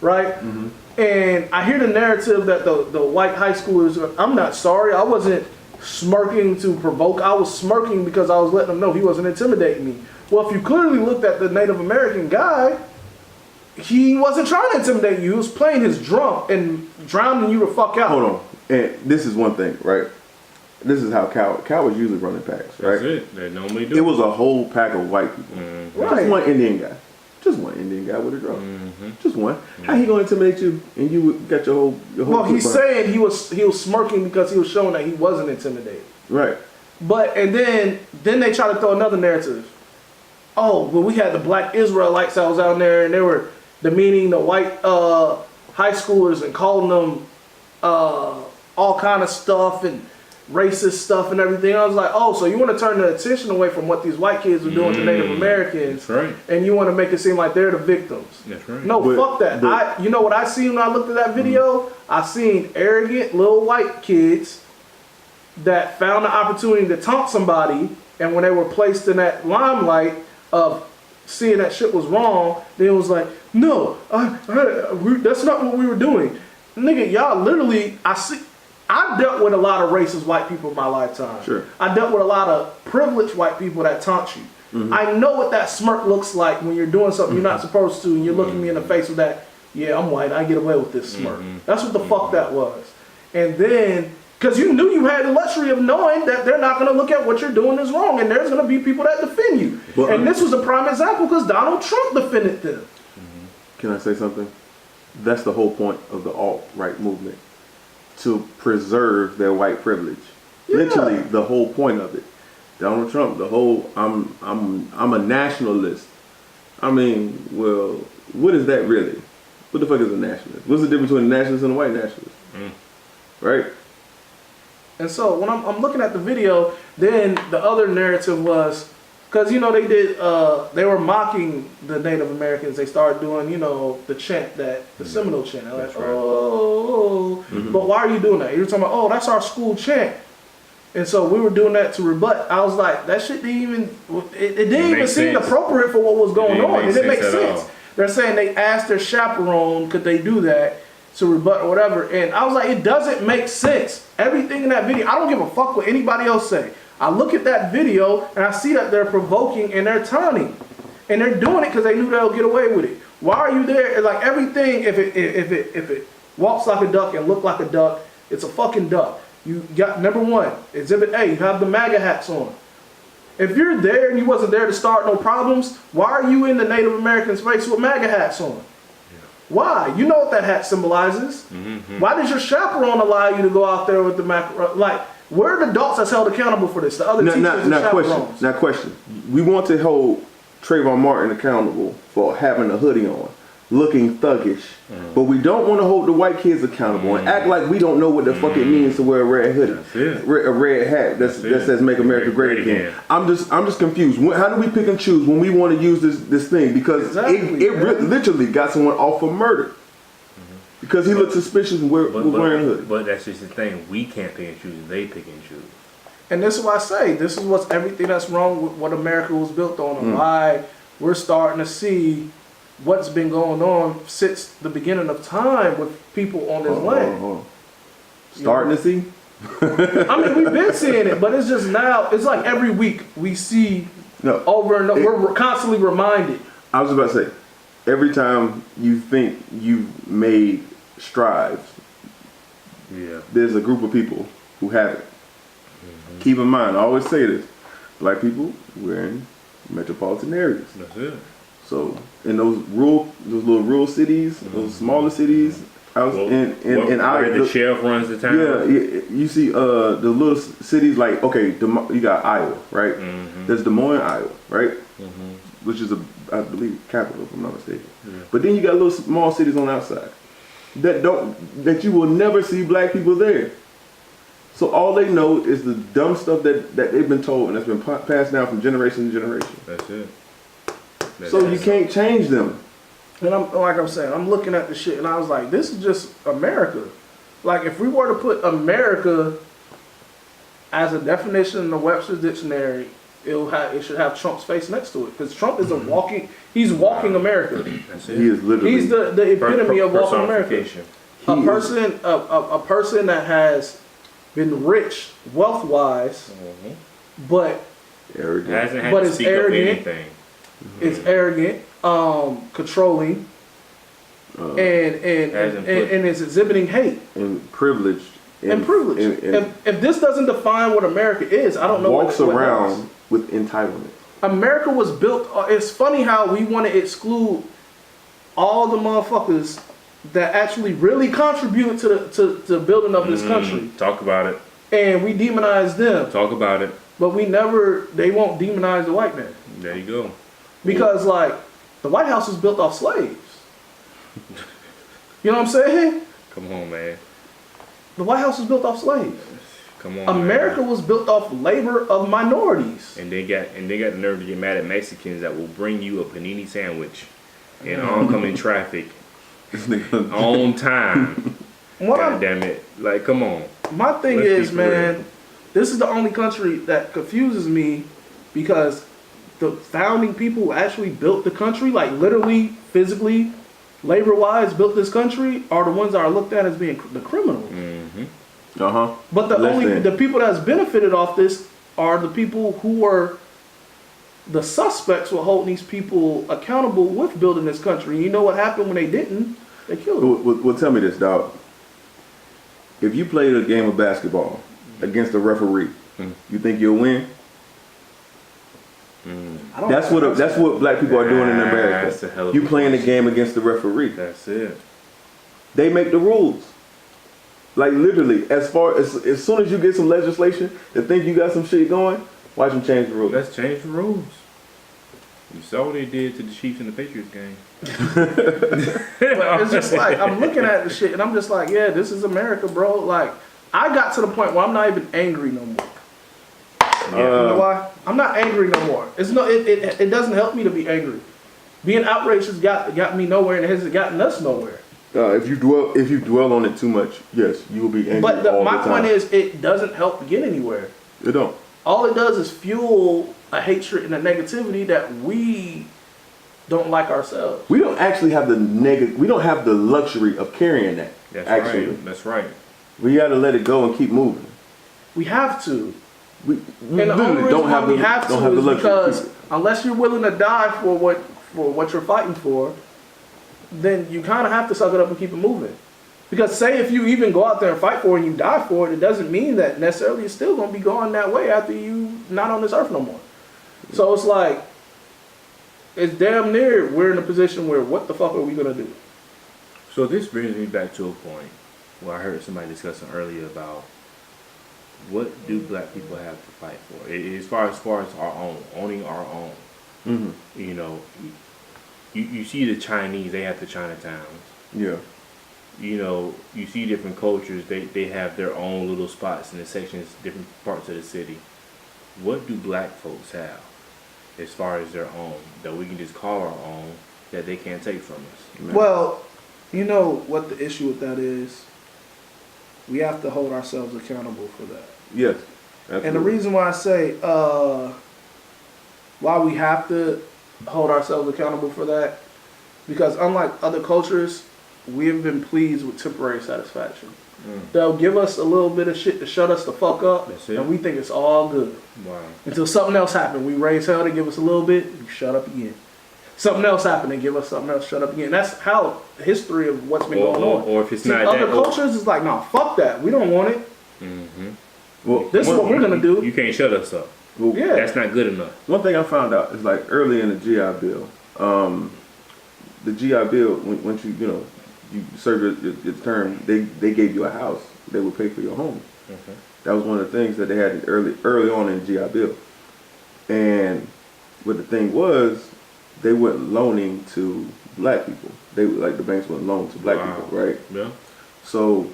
right? Mm-hmm. And I hear the narrative that the white high schoolers... I'm not sorry. I wasn't smirking to provoke. I was smirking because I was letting them know he wasn't intimidating me. Well, if you clearly looked at the Native American guy... He wasn't trying to intimidate you. He was playing his drum and drowning you the fuck out. Hold on. And this is one thing, right? This is how cowards usually running packs, right? That's it. They normally do. It was a whole pack of white people. Mm-hmm. Right. Just one Indian guy. Just one Indian guy with a drum. Mm-hmm. Just one. Mm-hmm. How he gonna intimidate you and you got your whole Well, he's saying he was smirking because he was showing that he wasn't intimidated. Right. But and then they try to throw another narrative. Oh, well, we had the black Israelites that was out there and they were demeaning the white high schoolers and calling them all kind of stuff and racist stuff and everything. I was like, oh, so you want to turn the attention away from what these white kids are doing to Native Americans. That's right. And you want to make it seem like they're the victims. That's right. No, fuck that. You know what I seen when I looked at that video? I seen arrogant little white kids that found the opportunity to taunt somebody, and when they were placed in that limelight of seeing that shit was wrong, then it was like, no, that's not what we were doing. Nigga, y'all literally, I dealt with a lot of racist white people in my lifetime. Sure. I dealt with a lot of privileged white people that taunt you. Mm-hmm. I know what that smirk looks like when you're doing something you're not supposed to, and you're looking me in the face with that, yeah, I'm white, I get away with this smirk. That's what the fuck that was. And then, because you knew you had the luxury of knowing that they're not going to look at what you're doing is wrong, and there's going to be people that defend you. But, and this was a prime example because Donald Trump defended them. Can I say something? That's the whole point of the alt-right movement, to preserve their white privilege. Yeah. Literally, the whole point of it. Donald Trump, the whole I'm a nationalist. I mean, well, what is that really? What the fuck is a nationalist? What's the difference between a nationalist and a white nationalist? Right? And so when I'm looking at the video, then the other narrative was, because they were mocking the Native Americans. They started doing the chant, the Seminole chant. They're like, oh, but why are you doing that? You're talking about, oh, that's our school chant. And so we were doing that to rebut. I was like, that shit didn't even seem appropriate for what was going on. It didn't make sense. They're saying they asked their chaperone, could they do that to rebut or whatever. And I was like, it doesn't make sense. Everything in that video, I don't give a fuck what anybody else say. I look at that video and I see that they're provoking and they're taunting. And they're doing it because they knew they'll get away with it. Why are you there? Like everything, if it walks like a duck and look like a duck, it's a fucking duck. You got, number one, Exhibit A, you have the MAGA hats on. If you're there and you wasn't there to start no problems, why are you in the Native Americans' face with MAGA hats on? Why? You know what that hat symbolizes. Mm-hmm. Why does your chaperone allow you to go out there with the like? Where are the adults that's held accountable for this? The other teachers and chaperones. Now question. We want to hold Trayvon Martin accountable for having a hoodie on, looking thuggish, but we don't want to hold the white kids accountable and act like we don't know what the fuck it means to wear a red hoodie, a red hat that says "Make America Great Again." I'm just confused. How do we pick and choose when we want to use this thing? Because it literally got someone off for murder. Because he looked suspicious and was wearing a hoodie. But that's just the thing. We can't pick and choose. They pick and choose. And this is why I say this is what's everything that's wrong with what America was built on, and why we're starting to see what's been going on since the beginning of time with people on this land. Hold on. Starting to see? I mean, we've been seeing it, but it's just now. It's like every week we see over and over. We're constantly reminded. I was about to say, every time you think you've made strides, there's a group of people who haven't. Keep in mind, I always say this: black people, we're in metropolitan areas. That's it. So in those little rural cities, those smaller cities, where the sheriff runs the town. Yeah, you see the little cities like you got Iowa, right? There's Des Moines, Iowa, right? Which is I believe capital, if I'm not mistaken. But then you got little small cities on the outside that you will never see black people there. So all they know is the dumb stuff that they've been told and that's been passed down from generation to generation. That's it. So you can't change them. And I'm saying, I'm looking at the shit and I was like, this is just America. Like if we were to put America as a definition in the Webster's dictionary, it should have Trump's face next to it because Trump is he's walking America. That's it. He is literally. He's the epitome of walking America. A person that has been rich wealth-wise, but arrogant. Hasn't had but to is speak arrogant. up anything. Is arrogant, controlling, and is exhibiting hate and privileged. If this doesn't define what America is, I don't know. Walks around with entitlement. America was built. It's funny how we want to exclude all the motherfuckers that actually really contributed to the building of this country. Talk about it. And we demonize them. Talk about it. But they won't demonize the white man. There you go. Because the White House was built off slaves. You know what I'm saying? Come on, man. The White House was built off slaves. Come on. America man. was built off labor of minorities. And they got the nerve to get mad at Mexicans that will bring you a panini sandwich in oncoming traffic on time. God damn it. Like, come on. My thing is, man, this is the only country that confuses me because the founding people who actually built the country, like literally, physically, labor-wise, built this country, are the ones that are looked at as being the criminals. But the people that's benefited off this are the people who were the suspects were holding these people accountable with building this country. You know what happened when they didn't? They killed them. Well, tell me this, dog. If you played a game of basketball against a referee, you think you'll win? That's what black people are doing in America. You playing the game against the referee. That's it. They make the rules. Like literally, as soon as you get some legislation that think you got some shit going, watch them change the rules. Let's change the rules. You saw what they did to the Chiefs in the Patriots game. But it's just like, I'm looking at the shit and I'm just like, yeah, this is America, bro. Like, I got to the point where I'm not even angry no more. You know why? I'm not angry no more. It doesn't help me to be angry. Being outraged has got me nowhere and it hasn't gotten us nowhere. If you dwell on it too much, yes, you will be angry. But my point is, it doesn't help get anywhere. It don't. All it does is fuel a hatred and a negativity that we don't like ourselves. We don't actually have we don't have the luxury of carrying that. That's right. We got to let it go and keep moving. We have to. We and the only reason why we have to is because unless you're willing to die for what you're fighting for, then you kind of have to suck it up and keep it moving. Because say if you even go out there and fight for it and you die for it, it doesn't mean that necessarily it's still going to be going that way after you not on this earth no more. So it's like, it's damn near we're in a position where what the fuck are we going to do? So this brings me back to a point where I heard somebody discussing earlier about what do black people have to fight for? As far as our own, owning our own. Mm-hmm. You know, you see the Chinese, they have the Chinatowns. Yeah. You know, you see different cultures, they have their own little spots in the sections, different parts of the city. What do black folks have as far as their own, that we can just call our own, that they can't take from us? Well, You know what the issue with that is? We have to hold ourselves accountable for that. Yes. Absolutely. And the reason why I say why we have to hold ourselves accountable for that, because unlike other cultures, we have been pleased with temporary satisfaction. They'll give us a little bit of shit to shut us the fuck up, and we think it's all good. Wow. Until something else happens. We raise hell to give us a little bit, we shut up again. Something else happened and give us something else, shut up again. That's how the history of what's been going on. Or if it's See, not other that, cultures is like, nah, fuck that. We don't want it. Well, This is what we're gonna do. You can't shut us up. well, Yeah. That's not good enough. One thing I found out is like early in the GI Bill, the GI Bill, once you serve your term, they gave you a house. They would pay for your home. That was one of the things that they had early on in the GI Bill. And what the thing was, they weren't loaning to black people. They like the banks wouldn't loan to black people, right? Yeah. So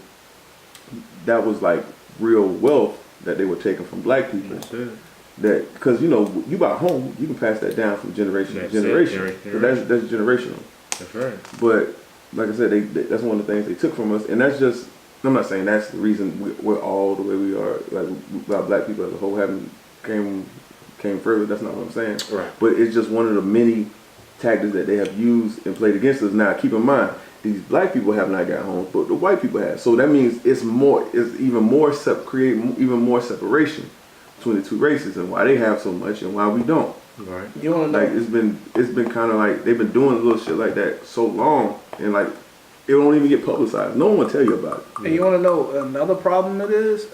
that was like real wealth that they were taking from black people. That's it. That because you buy a home, you can pass that down from generation to generation. So that's generational. That's right. But like I said, that's one of the things they took from us, and that's just. I'm not saying that's the reason we're all the way we are. Like black people as a whole haven't came further. That's not what I'm saying. Right. But it's just one of the many tactics that they have used and played against us. Now, keep in mind, these black people have not got homes, but the white people have. So that means create even more separation between the two races, and why they have so much and why we don't. Right. You wanna know? Like it's been kind of like they've been doing little shit like that so long, and like it don't even get publicized. No one will tell you about it. And you want to know another problem it is?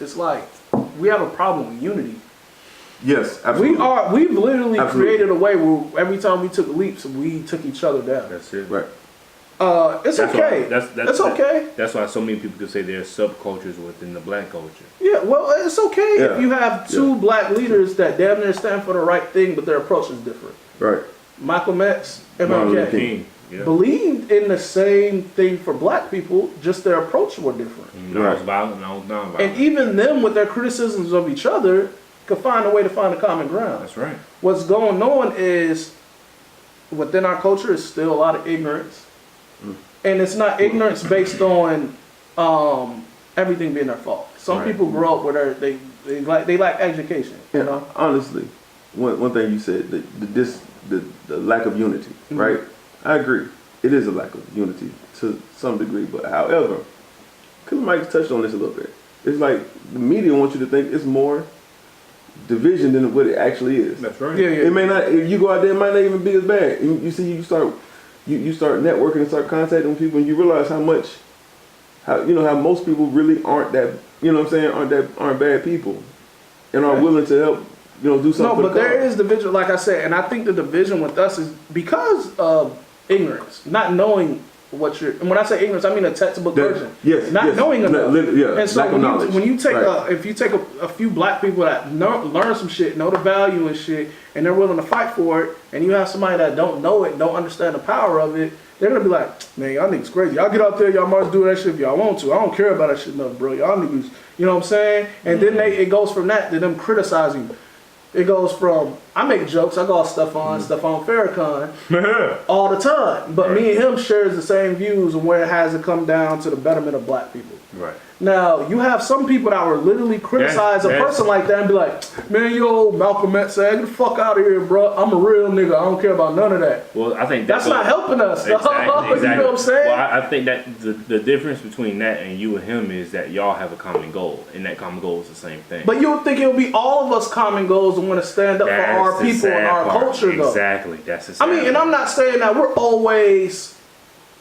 It's like we have a problem with unity. Yes, absolutely. We've literally Absolutely. created a way where every time we took leaps, we took each other down. That's it. Right. It's That's okay. Why, it's okay. That's why so many people could say there's subcultures within the black culture. Yeah, well, it's okay Yeah. if you have two black leaders that damn near stand for the right thing, but their approach is different. Right. Malcolm X, Martin Luther MLK King. Yeah. believed in the same thing for black people, just their approach were different. I was violent and I was non-violent. And even them, with their criticisms of each other, could find a way to find a common ground. That's right. What's going on is, within our culture, is still a lot of ignorance. And it's not ignorance based on everything being their fault. Some people grow up where they lack education. You know? Honestly, one thing you said, the lack of unity, right? I agree. It is a lack of unity to some degree, but however, because Mike touched on this a little bit, it's like the media wants you to think it's more division than what it actually is. That's right. Yeah. It may not. If you go out there, it might not even be as bad. You start networking and start contacting with people, and you realize how most people really aren't that. You know what I'm saying? Aren't bad people, and are willing to help. Do something. No, but there is division, like I said, and I think the division with us is because of ignorance, not knowing what you're. And when I say ignorance, I mean a textbook version. Yes. Not knowing enough. Yeah. And so lack of knowledge. when you take Right. if you take a few black people that learn some shit, know the value and shit, and they're willing to fight for it, and you have somebody that don't know it, don't understand the power of it, they're gonna be like, man, y'all niggas crazy. Y'all get out there, y'all must do that shit if y'all want to. I don't care about that shit enough, bro. Y'all niggas, you know what I'm saying? And then it goes from that to them criticizing. It goes from, I make jokes, I call Stefan Farrakhan all the time. But me and him shares the same views on where it has to come down to the betterment of black people. Right. Now, you have some people that will literally criticize a person like that and be like, man, yo, Malcolm X said, get the fuck out of here, bro. I'm a real nigga. I don't care about none of that. Well, I think that's not helping us. Exactly. You know what I'm saying? Well, I think that the difference between that and you and him is that y'all have a common goal, and that common goal is the same thing. But you would think it would be all of us common goals and want to stand up for our people and our culture, though. Exactly. That's the sad I mean, and I'm not saying that we're always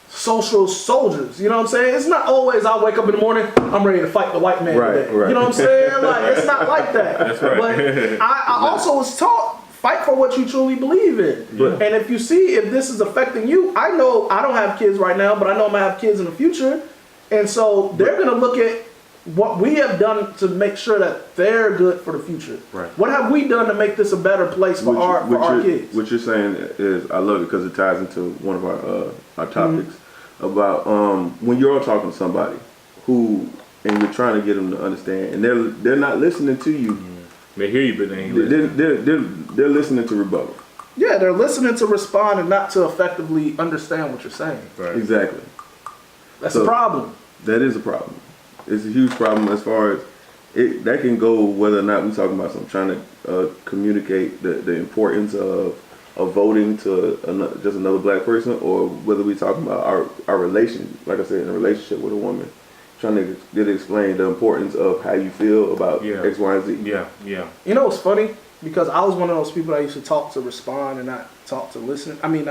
social soldiers. You know what I'm saying? It's not always I wake up in the morning, I'm ready to fight the white man today. Right. You know what I'm saying? Like, it's not like that. That's right. But I also was taught, fight for what you truly believe in. But- and if you see if this is affecting you, I know I don't have kids right now, but I know I'm going to have kids in the future. And so they're going to look at what we have done to make sure that they're good for the future. Right. What have we done to make this a better place for our kids? What you're saying is, I love it because it ties into one of our topics about when you're talking to somebody and you're trying to get them to understand, and they're not listening to you. They hear you, but they ain't listening. They're listening to rebuttal. Yeah, they're listening to respond and not to effectively understand what you're saying. Right. Exactly. That's So- a problem. That is a problem. It's a huge problem as far as it. That can go whether or not we're talking about some trying to communicate the importance of voting to just another black person, or whether we're talking about our relation, like I said, in a relationship with a woman, trying to get explain the importance of how you feel about X, Y, and Z. Yeah, yeah. You know what's funny? Because I was one of those people that used to talk to respond and not talk to listen. I mean,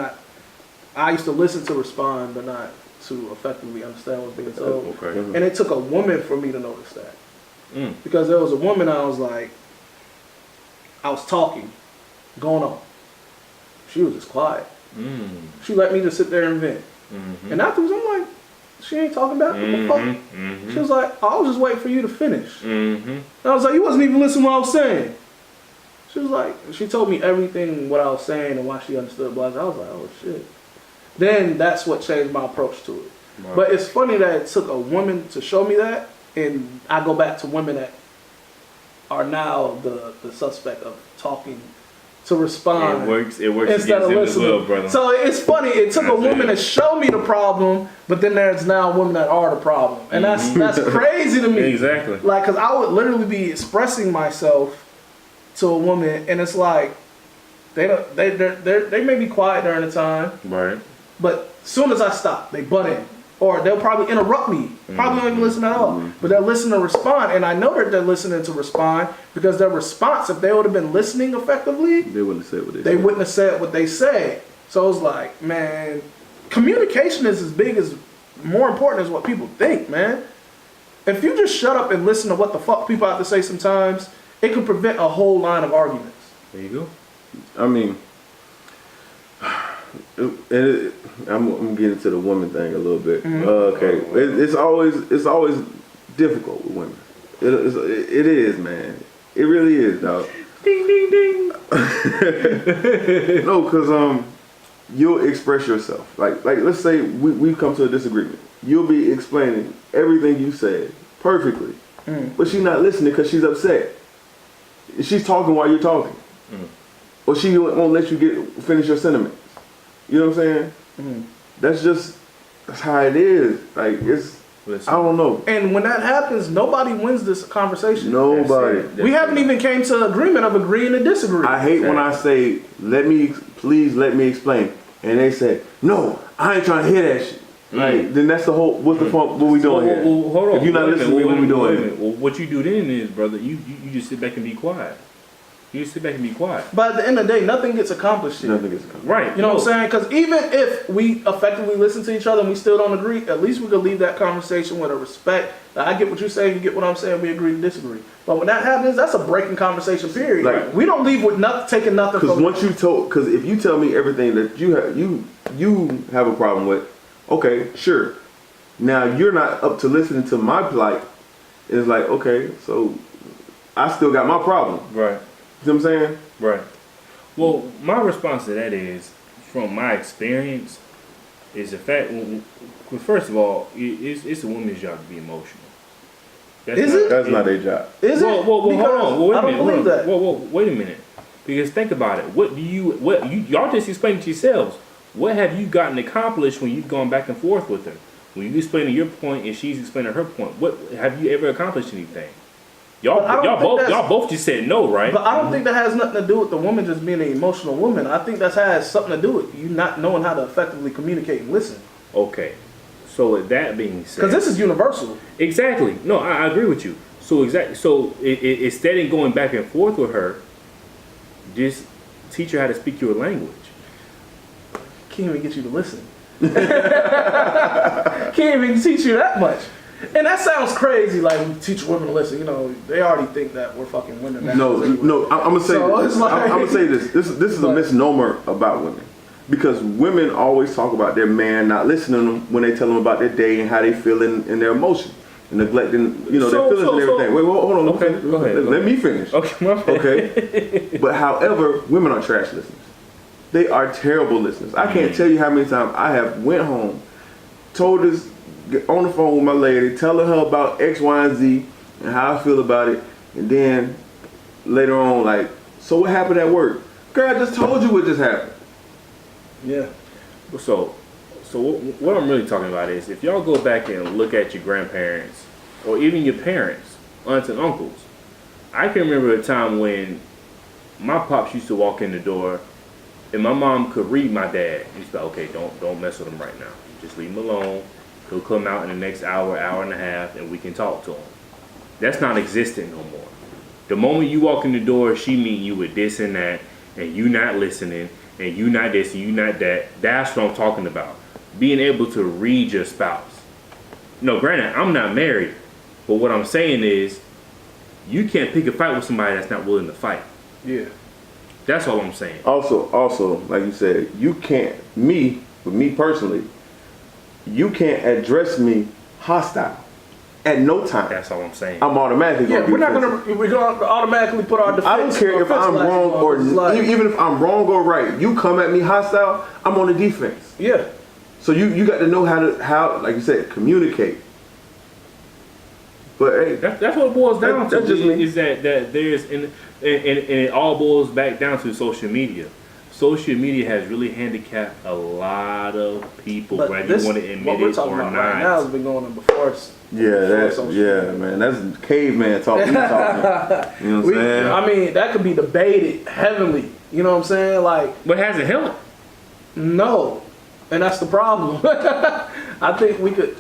I used to listen to respond, but not to effectively understand what's being told. Okay. And it took a woman for me to notice that. Because there was a woman I was talking, going on. She was just quiet. She let me just sit there and vent. And afterwards, I'm like, she ain't talking back. What the fuck? She was like, I was just waiting for you to finish. And I was like, you wasn't even listening to what I was saying. She was like, she told me everything what I was saying and why she understood blah. I was like, oh shit. Then that's what changed my approach to it. Right. But it's funny that it took a woman to show me that, and I go back to women that are now the suspect of talking to respond. It works instead against of him as listening. well, brother. So it's funny. It took a woman to show me the problem, but then there's now women that are the problem, and that's crazy to me. Exactly. Like, cause I would literally be expressing myself to a woman, and it's like they may be quiet during the time, Right. but as soon as I stop, they butt in. Or they'll probably interrupt me. Probably don't even listen at all. But they'll listen to respond. And I know that they're listening to respond because their response, if they would have been listening effectively, They wouldn't have said what they they said. wouldn't have said what they said. So it's like, man, communication is more important as what people think, man. If you just shut up and listen to what the fuck people have to say sometimes, it could prevent a whole line of arguments. There you go. I mean, I'm getting to the woman thing a little bit. Okay, it's always difficult with women. It is, man. It really is, dog. Ding ding ding. No, cause you'll express yourself. Like let's say we come to a disagreement. You'll be explaining everything you said perfectly, but she's not listening because she's upset. She's talking while you're talking, or she won't let you finish your sentiments. You know what I'm saying? That's how it is. Like I don't know. And when that happens, nobody wins this conversation. Nobody. We haven't even came to agreement of agreeing to disagree. I hate when I say, please let me explain. And they say, no, I ain't trying to hear that shit. Like, then that's the whole, what's the point, what we doing here? Well, hold on. If you're not listening, what we doing here? Well, what you do then is, brother, you just sit back and be quiet. You just sit back and be quiet. But at the end of the day, nothing gets accomplished here. Nothing gets accomplished. Right. You know what I'm saying? Because even if we effectively listen to each other and we still don't agree, at least we could leave that conversation with a respect. That I get what you're saying, you get what I'm saying, we agree to disagree. But when that happens, that's a breaking conversation, period. Like, we don't leave with taking nothing from because if you tell me everything that you have a problem with, okay, sure. Now you're not up to listening to my plight. It's like, okay, so I still got my problem. Right. You know what I'm saying? Right. Well, my response to that is, from my experience, is the fact. Well, first of all, it's a woman's job to be emotional. That's not their job. Is it? Well, hold on. Wait a minute. I don't believe that. Wait a minute. Because think about it. Y'all just explain it to yourselves. What have you gotten accomplished when you've gone back and forth with her? When you explaining your point and she's explaining her point, what have you ever accomplished anything? Y'all both just said no, right? But I don't think that has nothing to do with the woman just being an emotional woman. I think that has something to do with you not knowing how to effectively communicate and listen. Okay. So with that being said, because this is universal. Exactly. No, I agree with you. So instead of going back and forth with her, just teach her how to speak your language. Can't even get you to listen. Can't even teach you that much. And that sounds crazy, like we teach women to listen. You know, they already think that we're fucking women. No, I'm gonna say this. I'm gonna say this. This is a misnomer about women. Because women always talk about their man not listening to them when they tell them about their day and how they feel in their emotions. And neglecting, their feelings and everything. Wait, hold on. Okay, go ahead. Let me finish. Okay, my bad. Okay? But however, women are trash listeners. They are terrible listeners. I can't tell you how many times I have went home, told this, on the phone with my lady, telling her about X, Y, and Z and how I feel about it. And then later on, like, so what happened at work? Girl, I just told you what just happened. Yeah. So what I'm really talking about is if y'all go back and look at your grandparents or even your parents, aunts and uncles, I can remember a time when my pops used to walk in the door and my mom could read my dad. He'd be like, okay, don't mess with him right now. Just leave him alone. He'll come out in the next hour and a half, and we can talk to him. That's not existent no more. The moment you walk in the door, she meet you with this and that, and you not listening, and you not this and you not that. That's what I'm talking about. Being able to read your spouse. No, granted, I'm not married, but what I'm saying is, you can't pick a fight with somebody that's not willing to fight. Yeah. That's all I'm saying. Also, like you said, you can't, for me personally, you can't address me hostile at no time. That's all I'm saying. I'm automatically Yeah, gonna we're gonna automatically put our defense. I don't care if I'm wrong or even if I'm wrong or right. You come at me hostile, I'm on the defense. Yeah. So you got to know how like you said, communicate. But hey, that's what it boils down to. That's just me. Is that there's and it all boils back down to social media. Social media has really handicapped a lot of people, whether you want to admit it or not. Right now has been going on before. Man, that's caveman talk. You know what I'm saying? I mean, that could be debated heavily. You know what I'm saying? Like, but has it helped? No, and that's the problem. I think we could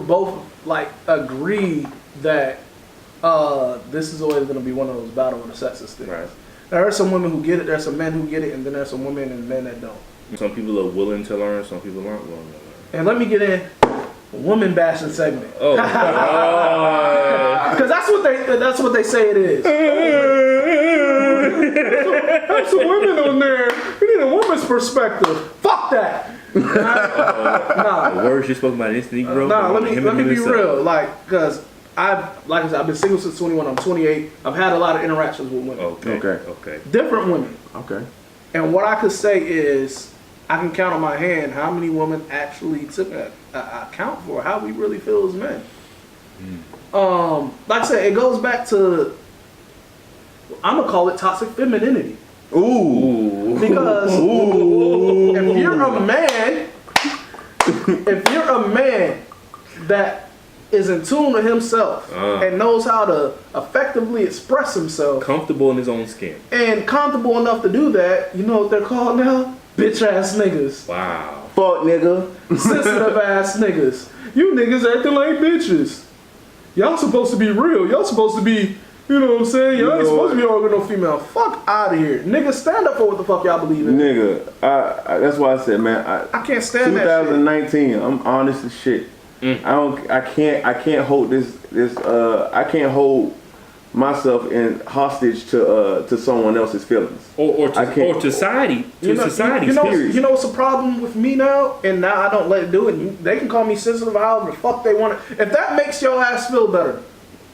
both like agree that this is always going to be one of those battle of the sexes things. Right. There are some women who get it, there's some men who get it, and then there's some women and men that don't. Some people are willing to learn, some people aren't willing to learn. And let me get in a woman bashing segment. Oh, because that's what they say it is. There's some women on there. You need a woman's perspective. Fuck that. Nah. The words you spoke about this Negro. Nah, let me be real. Like, cause like I said, I've been single since 21. I'm 28. I've had a lot of interactions with women. Okay. Different women. Okay. And what I could say is, I can count on my hand how many women actually took account for how we really feel as men. Like I said, it goes back to, I'm gonna call it toxic femininity. Ooh. Because if you're a man that is in tune with himself and knows how to effectively express himself, comfortable in his own skin, and comfortable enough to do that, you know what they're called now? Bitch ass niggas. Wow. Fuck nigga. Sensitive ass niggas. You niggas acting like bitches. Y'all supposed to be real. Y'all supposed to be, you know what I'm saying? Y'all ain't supposed to be arguing no female. Fuck out of here. Niggas, stand up for what the fuck y'all believe in. Nigga, I that's why I said, man, I can't stand that shit. 2019, I'm honest as shit. I can't hold I can't hold myself in hostage to someone else's feelings. Or to society. You know what's the problem with me now? And now I don't let it do it. They can call me sensitive however the fuck they want it. If that makes your ass feel better,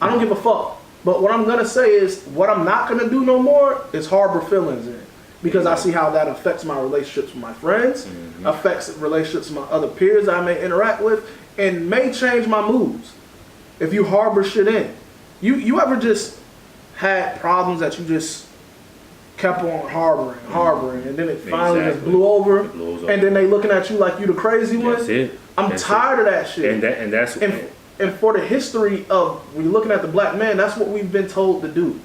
I don't give a fuck. But what I'm gonna say is, what I'm not gonna do no more is harbor feelings in it. Because I see how that affects my relationships with my friends, affects relationships with my other peers I may interact with, and may change my moods. If you harbor shit in. You ever just had problems that you just kept on harboring, and then it finally just blew over, and then they looking at you like you the crazy one? That's it. I'm tired of that shit. And for the history of when you're looking at the black man, that's what we've been told to do.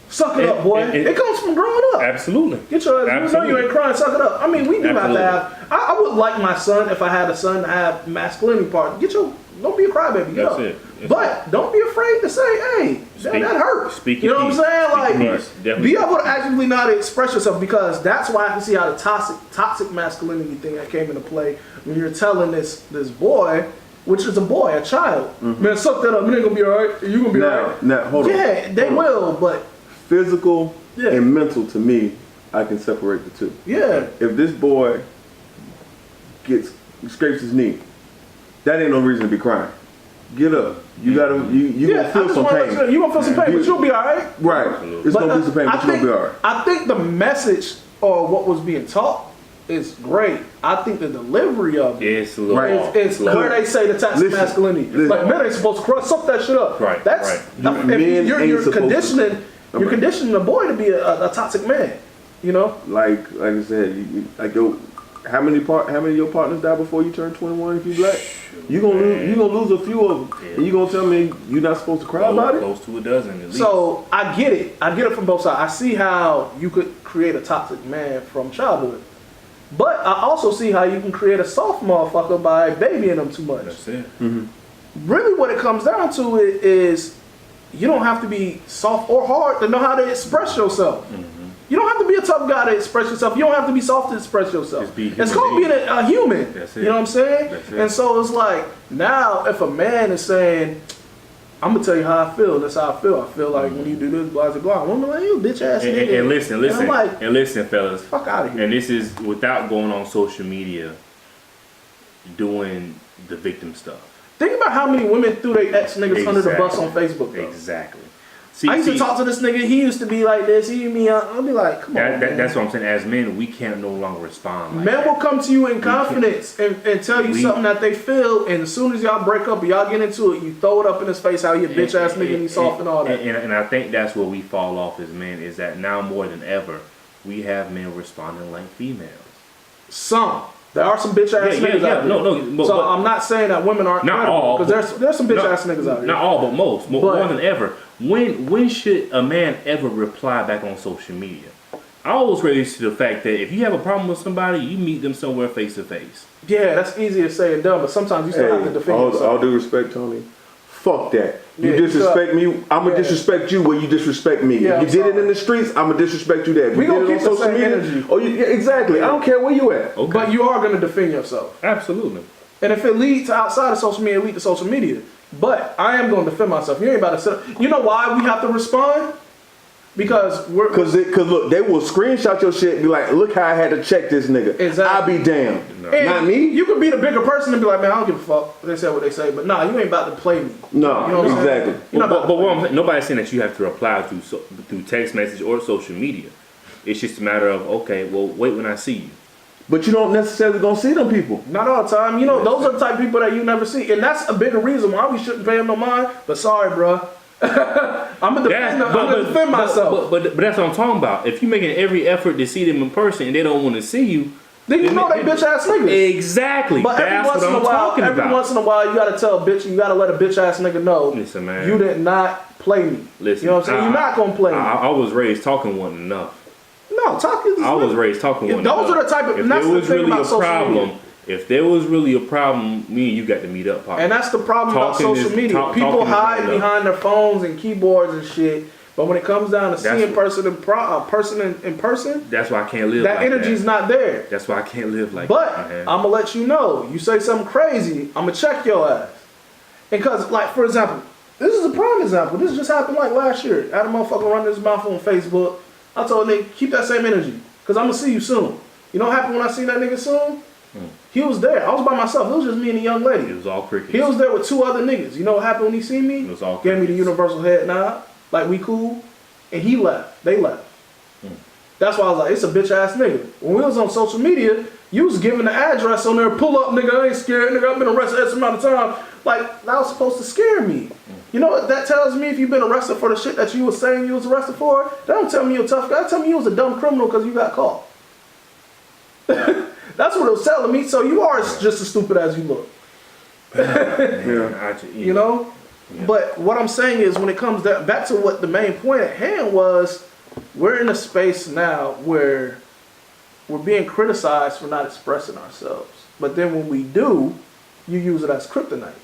Suck it up, boy. It comes from growing up. Absolutely. Get your ass. You know you ain't crying. Suck it up. I mean, we do have to have. I would like my son, if I had a son, to have masculinity part. Don't be a crybaby. Get up. But don't be afraid to say, hey, that hurts. You know what I'm saying? Like, be able to actively not express yourself, because that's why I can see how the toxic masculinity thing that came into play when you're telling this boy, which is a boy, a child, man, suck that up. You ain't gonna be alright. You gonna be alright. Now, hold on. Yeah, they will, but physical and mental, to me, I can separate the two. Yeah. If this boy scrapes his knee, that ain't no reason to be crying. Get up. You gotta. You gonna feel some pain. You gonna feel some pain, but you'll be alright. Right. It's gonna be some pain, but you're gonna be alright. I think the message or what was being taught is great. I think the delivery of it is where they say the toxic masculinity. Like, men ain't supposed to crush, suck that shit up. Right. That's you're conditioning You're conditioning a boy to be a toxic man. You know, like I said, how many of your partners die before you turn 21 if you black? You gonna lose a few of them, and you gonna tell me you're not supposed to cry about it? Close to a dozen at least. So I get it from both sides. I see how you could create a toxic man from childhood, but I also see how you can create a soft motherfucker by babying them too much. That's it. Mm-hmm. Really, what it comes down to is you don't have to be soft or hard to know how to express yourself. Mm-hmm. You don't have to be a tough guy to express yourself. You don't have to be soft to express yourself. It's called being a human. That's it. You know what I'm saying? And so it's like, now if a man is saying, I'm going to tell you how I feel, that's how I feel. I feel like when you do this, blah, blah, blah. I'm like, you bitch ass nigga. And listen, fellas. Fuck out of here. And this is without going on social media, doing the victim stuff. Think about how many women threw their ex niggas under the bus on Facebook, though. Exactly. I used to talk to this nigga. He used to be like this. I'll be like, come on. That's what I'm saying. As men, we can't no longer respond. Like men will come to you in confidence and tell you something that they feel, and as soon as y'all break up or y'all get into it, you throw it up in his face how he a bitch ass nigga and he soft and all that. And I think that's where we fall off as men, is that now more than ever, we have men responding like females. There are some bitch ass niggas out there. So I'm not saying that women aren't. Not all, because there's some bitch ass niggas out here. Not all, but most, more than ever. When should a man ever reply back on social media? I always raise to the fact that if you have a problem with somebody, you meet them somewhere face to face. Yeah, that's easier said than done, but sometimes you still have to defend yourself. All due respect, Tony. Fuck that. You disrespect me, I'm going to disrespect you where you disrespect me. Yeah, if you did it in the streets, I'm going to disrespect you there. If we you gonna did it keep on the social same media, energy. Exactly. I don't care where you at. Okay. But you are going to defend yourself. Absolutely. And if it leads to outside of social media, it leads to social media. But I am going to defend myself. You ain't about to sit. You know why we have to respond? Because look, they will screenshot your shit and be like, look how I had to check this nigga. Exactly. I'll be damned. No. Not me. You could be the bigger person and be like, man, I don't give a fuck. They say what they say, but nah, you ain't about to play me. No, you know what exactly. But nobody's saying that you have to reply through text message or social media. It's just a matter of, okay, well, wait when I see you. But you don't necessarily gonna see them people. Not all the time. You know, those are the type of people that you never see. And that's a bigger reason why we shouldn't pay them no mind. But sorry, bro. I'm gonna defend myself. But that's what I'm talking about. If you're making every effort to see them in person and they don't want to see you, then you know they bitch ass niggas. Exactly. But that's what I'm talking about. Every once in a while, you gotta tell a bitch, you gotta let a bitch ass nigga know. Listen, man. You did not play me. Listen, you know what I'm saying? You're not gonna play me. I was raised talking wasn't enough. No, talking. I was raised talking wasn't enough. Those are the type of. If there was really a problem. If there was really a problem, me and you got to meet up. Partner. And that's the problem about social media. People hide behind their phones and keyboards and shit. But when it comes down to seeing person in person, that's why I can't live. That energy's not there. That's why I can't live like that. But I'm gonna let you know. You say something crazy, I'm gonna check your ass. And cause, like, for example, this is a prime example. This just happened like last year. I had a motherfucker running his mouth on Facebook. I told a nigga, keep that same energy, cause I'm gonna see you soon. You know what happened when I see that nigga soon? He was there. I was by myself. It was just me and a young lady. It was all crickets. He was there with two other niggas. You know what happened when he seen me? It was all crickets. Gave me the universal head nod, like we cool, and he left. They left. That's why I was like, it's a bitch ass nigga. When we was on social media, you was giving the address on there, pull up, nigga, I ain't scared, nigga, I've been arrested X amount of time. Like, that was supposed to scare me. You know what that tells me? If you've been arrested for the shit that you was saying you was arrested for, that don't tell me you're a tough guy. That tell me you was a dumb criminal because you got caught. That's what it was telling me. So you are just as stupid as you look. You know? Yeah. But what I'm saying is, when it comes back to what the main point at hand was, we're in a space now where we're being criticized for not expressing ourselves. But then when we do, you use it as kryptonite.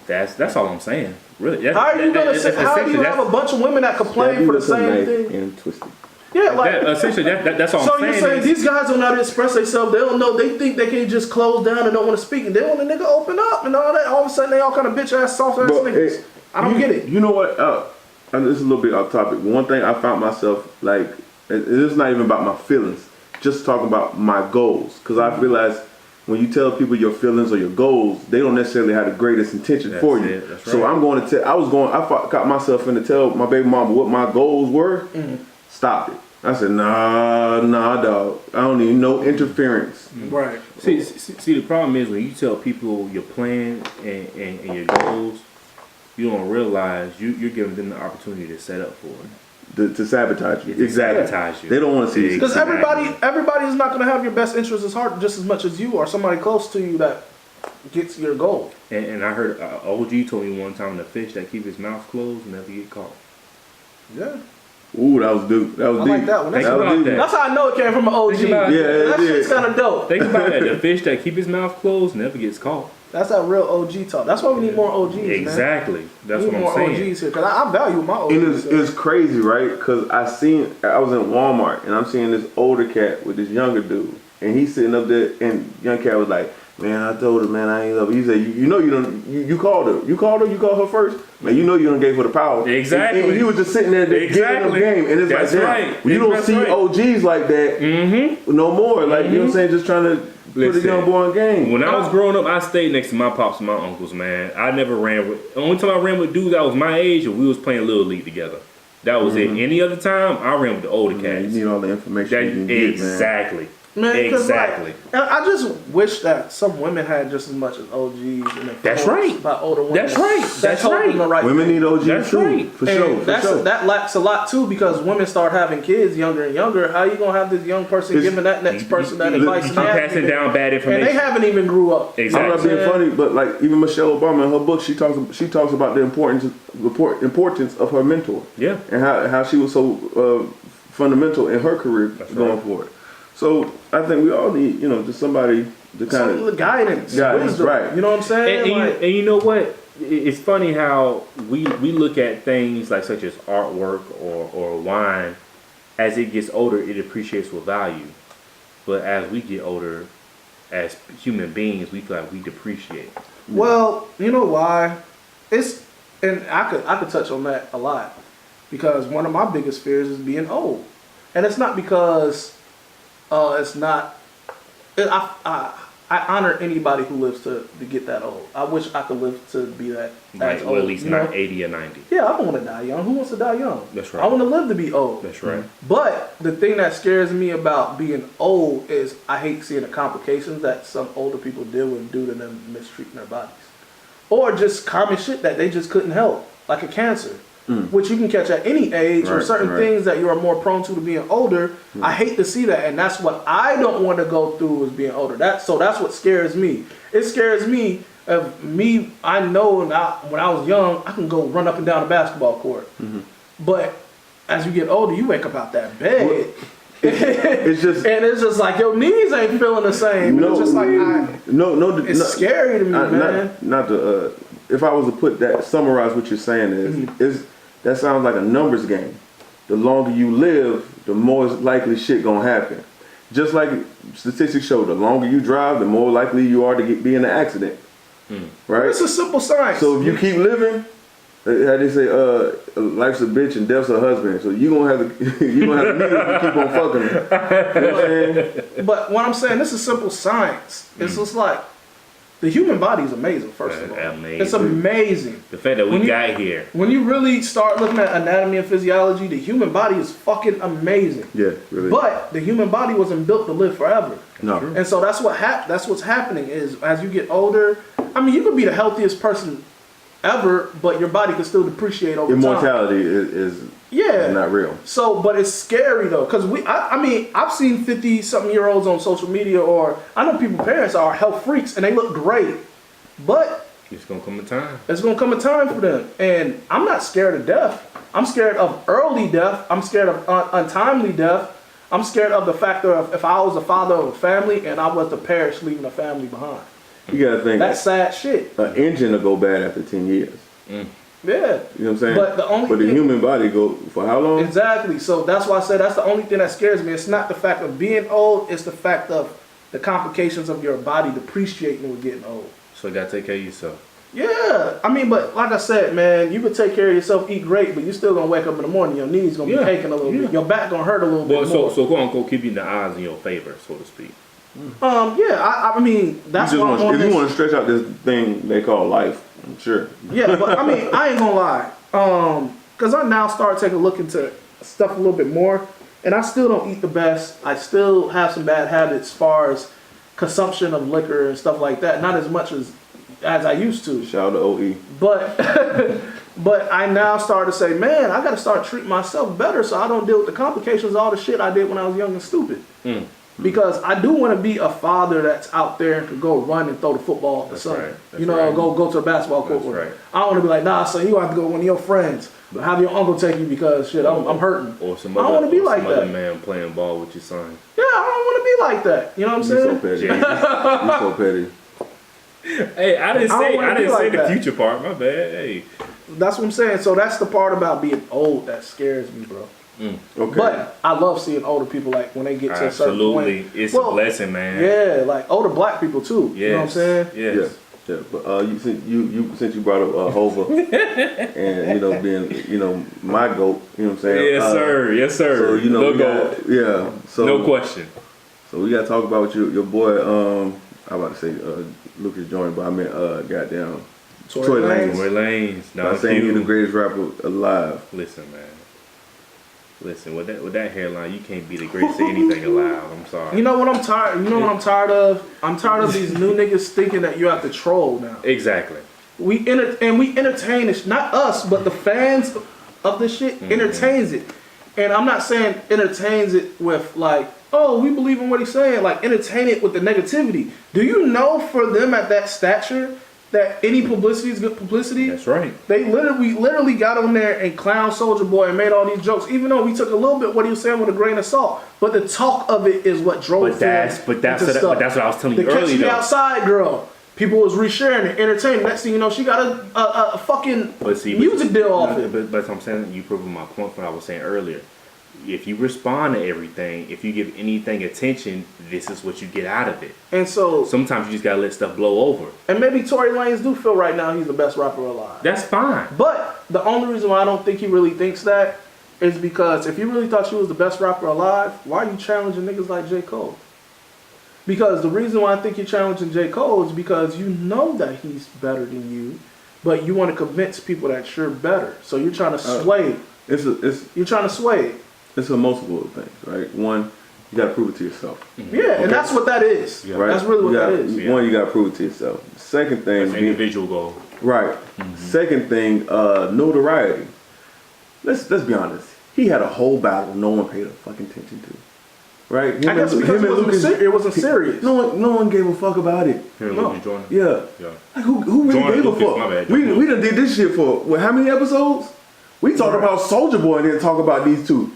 That's all I'm saying. Really. How are you gonna say? How do you have a bunch of women that complain for the same thing? And twisted. Yeah, like essentially that's all I'm saying. So you're saying these guys don't know how to express themselves. They don't know. They think they can just close down and don't want to speak, and they want a nigga open up and all that. All of a sudden, they all kind of bitch ass, soft ass niggas. I don't get it. You know what? And this is a little bit off topic. One thing I found myself like, it's not even about my feelings. Just talking about my goals, because I realized when you tell people your feelings or your goals, they don't necessarily have the greatest intention for you. That's right. So I'm going to tell. I got myself in to tell my baby mama what my goals were. Stopped it. I said, nah, dog. I don't need no interference. Right. See, the problem is when you tell people your plan and your goals, you don't realize you're giving them the opportunity to set up for it. to sabotage you. To Exactly. sabotage you. They don't want to see you. Because Exactly. everybody is not going to have your best interests at heart just as much as you or somebody close to you that gets your goal. And I heard OG told me one time the fish that keep his mouth closed never get caught. Yeah. Ooh, that was deep. That was I deep. like that one. Think That's, about deep. that. that's how I know it came from an OG. Think about Yeah, it that did. shit's kind of dope. Think about it. The fish that keep his mouth closed never gets caught. That's that real OG talk. That's why we need more OGs, man. Exactly. That's We what need I'm more saying. OGs here because I value my OGs. And it's crazy, right? Because I was in Walmart and I'm seeing this older cat with this younger dude, and he's sitting up there, and young cat was like, "Man, I told her, man, I ain't love her." He said, "You know, you called her. You called her first. Man, you know you done gave her the power." Exactly. And he was just sitting there giving them game, and it's That's like, damn, right. you don't That's see right. OGs like that no more. Like you know what I'm saying? Just trying to put a Listen, young boy in game. When I was growing up, I stayed next to my pops and my uncles, man. I never ran with. The only time I ran with dudes that was my age, or we was playing Little League together. That was it. Any other time, I ran with the older Man, cats. you need all the information you can get, man. Exactly. Man, 'cause, Exactly. Like, I just wish that some women had just as much as OGs and That's right. by older women. That's right. That's told them right. the right Women thing. need OGs That's too, right. for And sure. For sure. that lacks a lot too because women start having kids younger and younger. How you gonna have this young person It's- giving that next person that You advice? keep and they haven't passing even- down bad and information. they haven't even grew up. I'm Exactly. not being funny, but like even Michelle Obama in her book, she talks about the importance of her mentor. Yeah. And how she was so fundamental in her career going right. forward. So I think we all need, just somebody to kind Some of of the guidance, wisdom, right. You know what I'm saying? And you know what? It's funny how we look at things like such as artwork or wine. As it gets older, it appreciates with value. But as we get older, as human beings, we feel like we depreciate. Well, you know why? And I could touch on that a lot because one of my biggest fears is being old, and it's not because it's not. I honor anybody who lives to get that old. I wish I could live to be that Like, old. well, at least you know? not 80 or 90. Yeah, I don't want to die young. Who wants to die young? That's right. I want to live to be old. That's right. But the thing that scares me about being old is I hate seeing the complications that some older people deal with due to them mistreating their bodies. Or just common shit that they just couldn't help, like a cancer, which you can catch at any age, or Right, certain right. things that you are more prone to being older. I hate to see that, and that's what I don't want to go through is being older. That's what scares me. It scares me of me. I know when I was young, I can go run up and down a basketball court, but as you get older, you wake up out that bed. It's just And it's just like your knees ain't feeling the same. It's just like it's scary to me, man. Not to if I was to summarize what you're saying is that sounds like a numbers game. The longer you live, the more likely shit gonna happen. Just like statistics show, the longer you drive, the more likely you are to be in an accident. Right? It's a simple science. So if you keep living, how they say, life's a bitch and death's a husband. So you gonna have to need to keep on fucking. You know what I'm saying? But what I'm saying, this is simple science. It's just like the human body is amazing. First of all, Amazing. it's amazing. The fact that we got here. When you really start looking at anatomy and physiology, the human body is fucking amazing. Yeah, really. But the human body wasn't built to live forever. No. And so that's what's happening is as you get older, I mean, you could be the healthiest person ever, but your body can still depreciate over time. Immortality is not real. So, but it's scary though, because I mean, I've seen 50-something-year-olds on social media, or I know people's parents are health freaks and they look great, but It's gonna come a time. it's gonna come a time for them. And I'm not scared of death. I'm scared of early death. I'm scared of untimely death. I'm scared of the fact of if I was the father of a family and I was to perish leaving a family behind. You gotta think That's sad shit. an engine will go bad after 10 years. Yeah. You know what I'm saying? But the human body go for how long? Exactly. So that's why I said that's the only thing that scares me. It's not the fact of being old. It's the fact of the complications of your body depreciating with getting old. So you gotta take care of yourself. Yeah. I mean, but like I said, man, you could take care of yourself, eat great, but you still gonna wake up in the morning. Your knees gonna be aching a little bit. Your back gonna hurt a little bit more. So quote unquote keeping the odds in your favor, so to speak. Yeah. I mean, that's you why just if you want to stretch out this thing they call life, sure. Yeah, but I mean, I ain't gonna lie. Because I now start taking a look into stuff a little bit more, and I still don't eat the best. I still have some bad habits as far as consumption of liquor and stuff like that. Not as much as I used to. Shout out to OE. But But I now start to say, man, I got to start treating myself better so I don't deal with the complications of all the shit I did when I was young and stupid. Because I do want to be a father that's out there and can go run and throw the football at the sun. Right. You know, go to the basketball court with him. I don't want to be like, nah, son, you have to go with one of your friends. But have your uncle take you because shit, I'm hurting. Or some I don't want to be like that. Other man playing ball with your son. Yeah, I don't want to be like that. You know what I'm saying? So petty. You're so petty. Hey, I didn't say the that. future part. My bad. Hey, that's what I'm saying. So that's the part about being old that scares me, bro. Okay. But I love seeing older people like when they get to a certain point. absolutely, it's a blessing, man. Yeah, like older black people too. Yes. You know what I'm saying? Yes. Yeah. But since you brought up Hova and you know being my goat, you know what I'm saying? Yes, sir. Yes, sir. So you know So no question. So we gotta talk about your boy. I was about to say Lucas Joyner, but I meant goddamn Tory Lanez. Tory Lanez. By saying he's the greatest rapper alive. Listen, man. Listen, with that hairline, you can't be the greatest at anything alive. I'm sorry. You know what I'm tired? You know what I'm tired of? I'm tired of these new niggas thinking that you have to troll now. Exactly. We entertain it. Not us, but the fans of this shit entertains it. And I'm not saying entertains it with like, oh, we believe in what he's saying. Like entertain it with the negativity. Do you know for them at that stature that any publicity is good publicity? That's right. We literally got on there and clown Soulja Boy and made all these jokes, even though we took a little bit what he was saying with a grain of salt. But the talk of it is what drove that's what I was telling you earlier. earlier. The Catch Me Outside girl. People was resharing it, entertaining. Next thing you know, she got a fucking music deal off it. But I'm saying you proving my point from what I was saying earlier. If you respond to everything, if you give anything attention, this is what you get out of it. And so sometimes you just gotta let stuff blow over. And maybe Tory Lanez do feel right now he's the best rapper alive. That's fine. But the only reason why I don't think he really thinks that is because if you really thought you was the best rapper alive, why are you challenging niggas like J.Cole? Because the reason why I think you're challenging J.Cole is because you know that he's better than you, but you want to convince people that you're better. So you're trying to sway. You're trying to sway. It's a multiple of things, right? One, you got to prove it to yourself. Yeah, okay. And that's what that is. Yeah. Right? That's really what that is. One, you got to prove it to yourself. Second thing, that's an individual goal. Right. Second thing, notoriety. Let's be honest. He had a whole battle no one paid a fucking attention to. Right? I guess because it wasn't serious. No one gave a fuck about it. Lucas Joyner. Yeah. Like who really gave a fuck? We done did this shit for how many episodes? We talked about Soulja Boy and then talk about these two.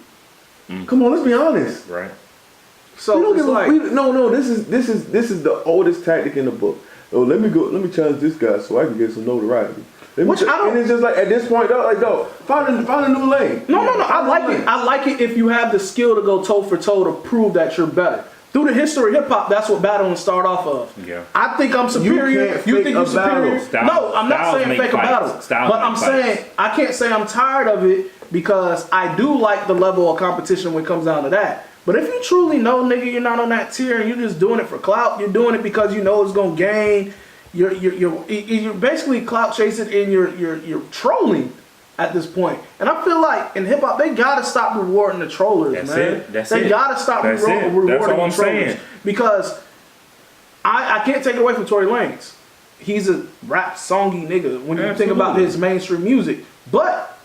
Come on, let's be honest. Right. So we don't this is the oldest tactic in the book. Oh, let me challenge this guy so I can get some notoriety. And it's just like at this point, find a new lane. No. I like it. I like it if you have the skill to go toe for toe to prove that you're better. Through the history of hip hop, that's what battling start off of. Yeah. I think I'm superior. You think you're superior? No, I'm not saying fake a battle. But I'm saying I can't say I'm tired of it because I do like the level of competition when it comes down to that. But if you truly know, nigga, you're not on that tier and you're just doing it for clout, you're doing it because you know it's gonna gain. You're basically clout chasing and you're trolling at this point. And I feel like in hip hop they gotta stop rewarding the trollers, man. They gotta stop rewarding the trollers. Saying. Because I can't take it away from Tory Lanez. He's a rap songy nigga when you think about his mainstream music. But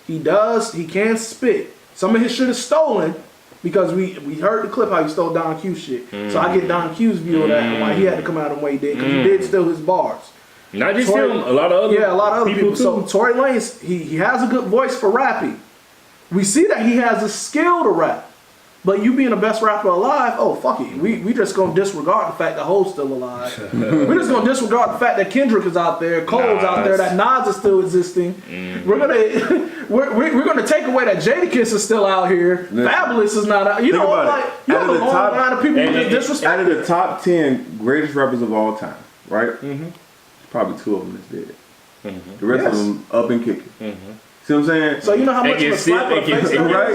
he can spit. Some of his shit is stolen. Because we heard the clip how he stole Don Q's shit. So I get Don Q's view of that and why he had to come out and way he did. Because he did steal his bars. Not just him, a lot of other people too. So Tory Lanez, he has a good voice for rapping. We see that he has a skill to rap. But you being the best rapper alive, oh fuck it. We just gonna disregard the fact that Ho's still alive. We're just gonna disregard the fact that Kendrick is out there, Cole's out there, that Nas is still existing. We're gonna take away that Jadakiss is still out here. Fabulous is not out. You know, like you have a long line of people who just disrespect. Out of the top 10 greatest rappers of all time, right? Probably 2 of them is dead. The rest of them up and kicking. See what I'm saying? So you know how much of a slap on the face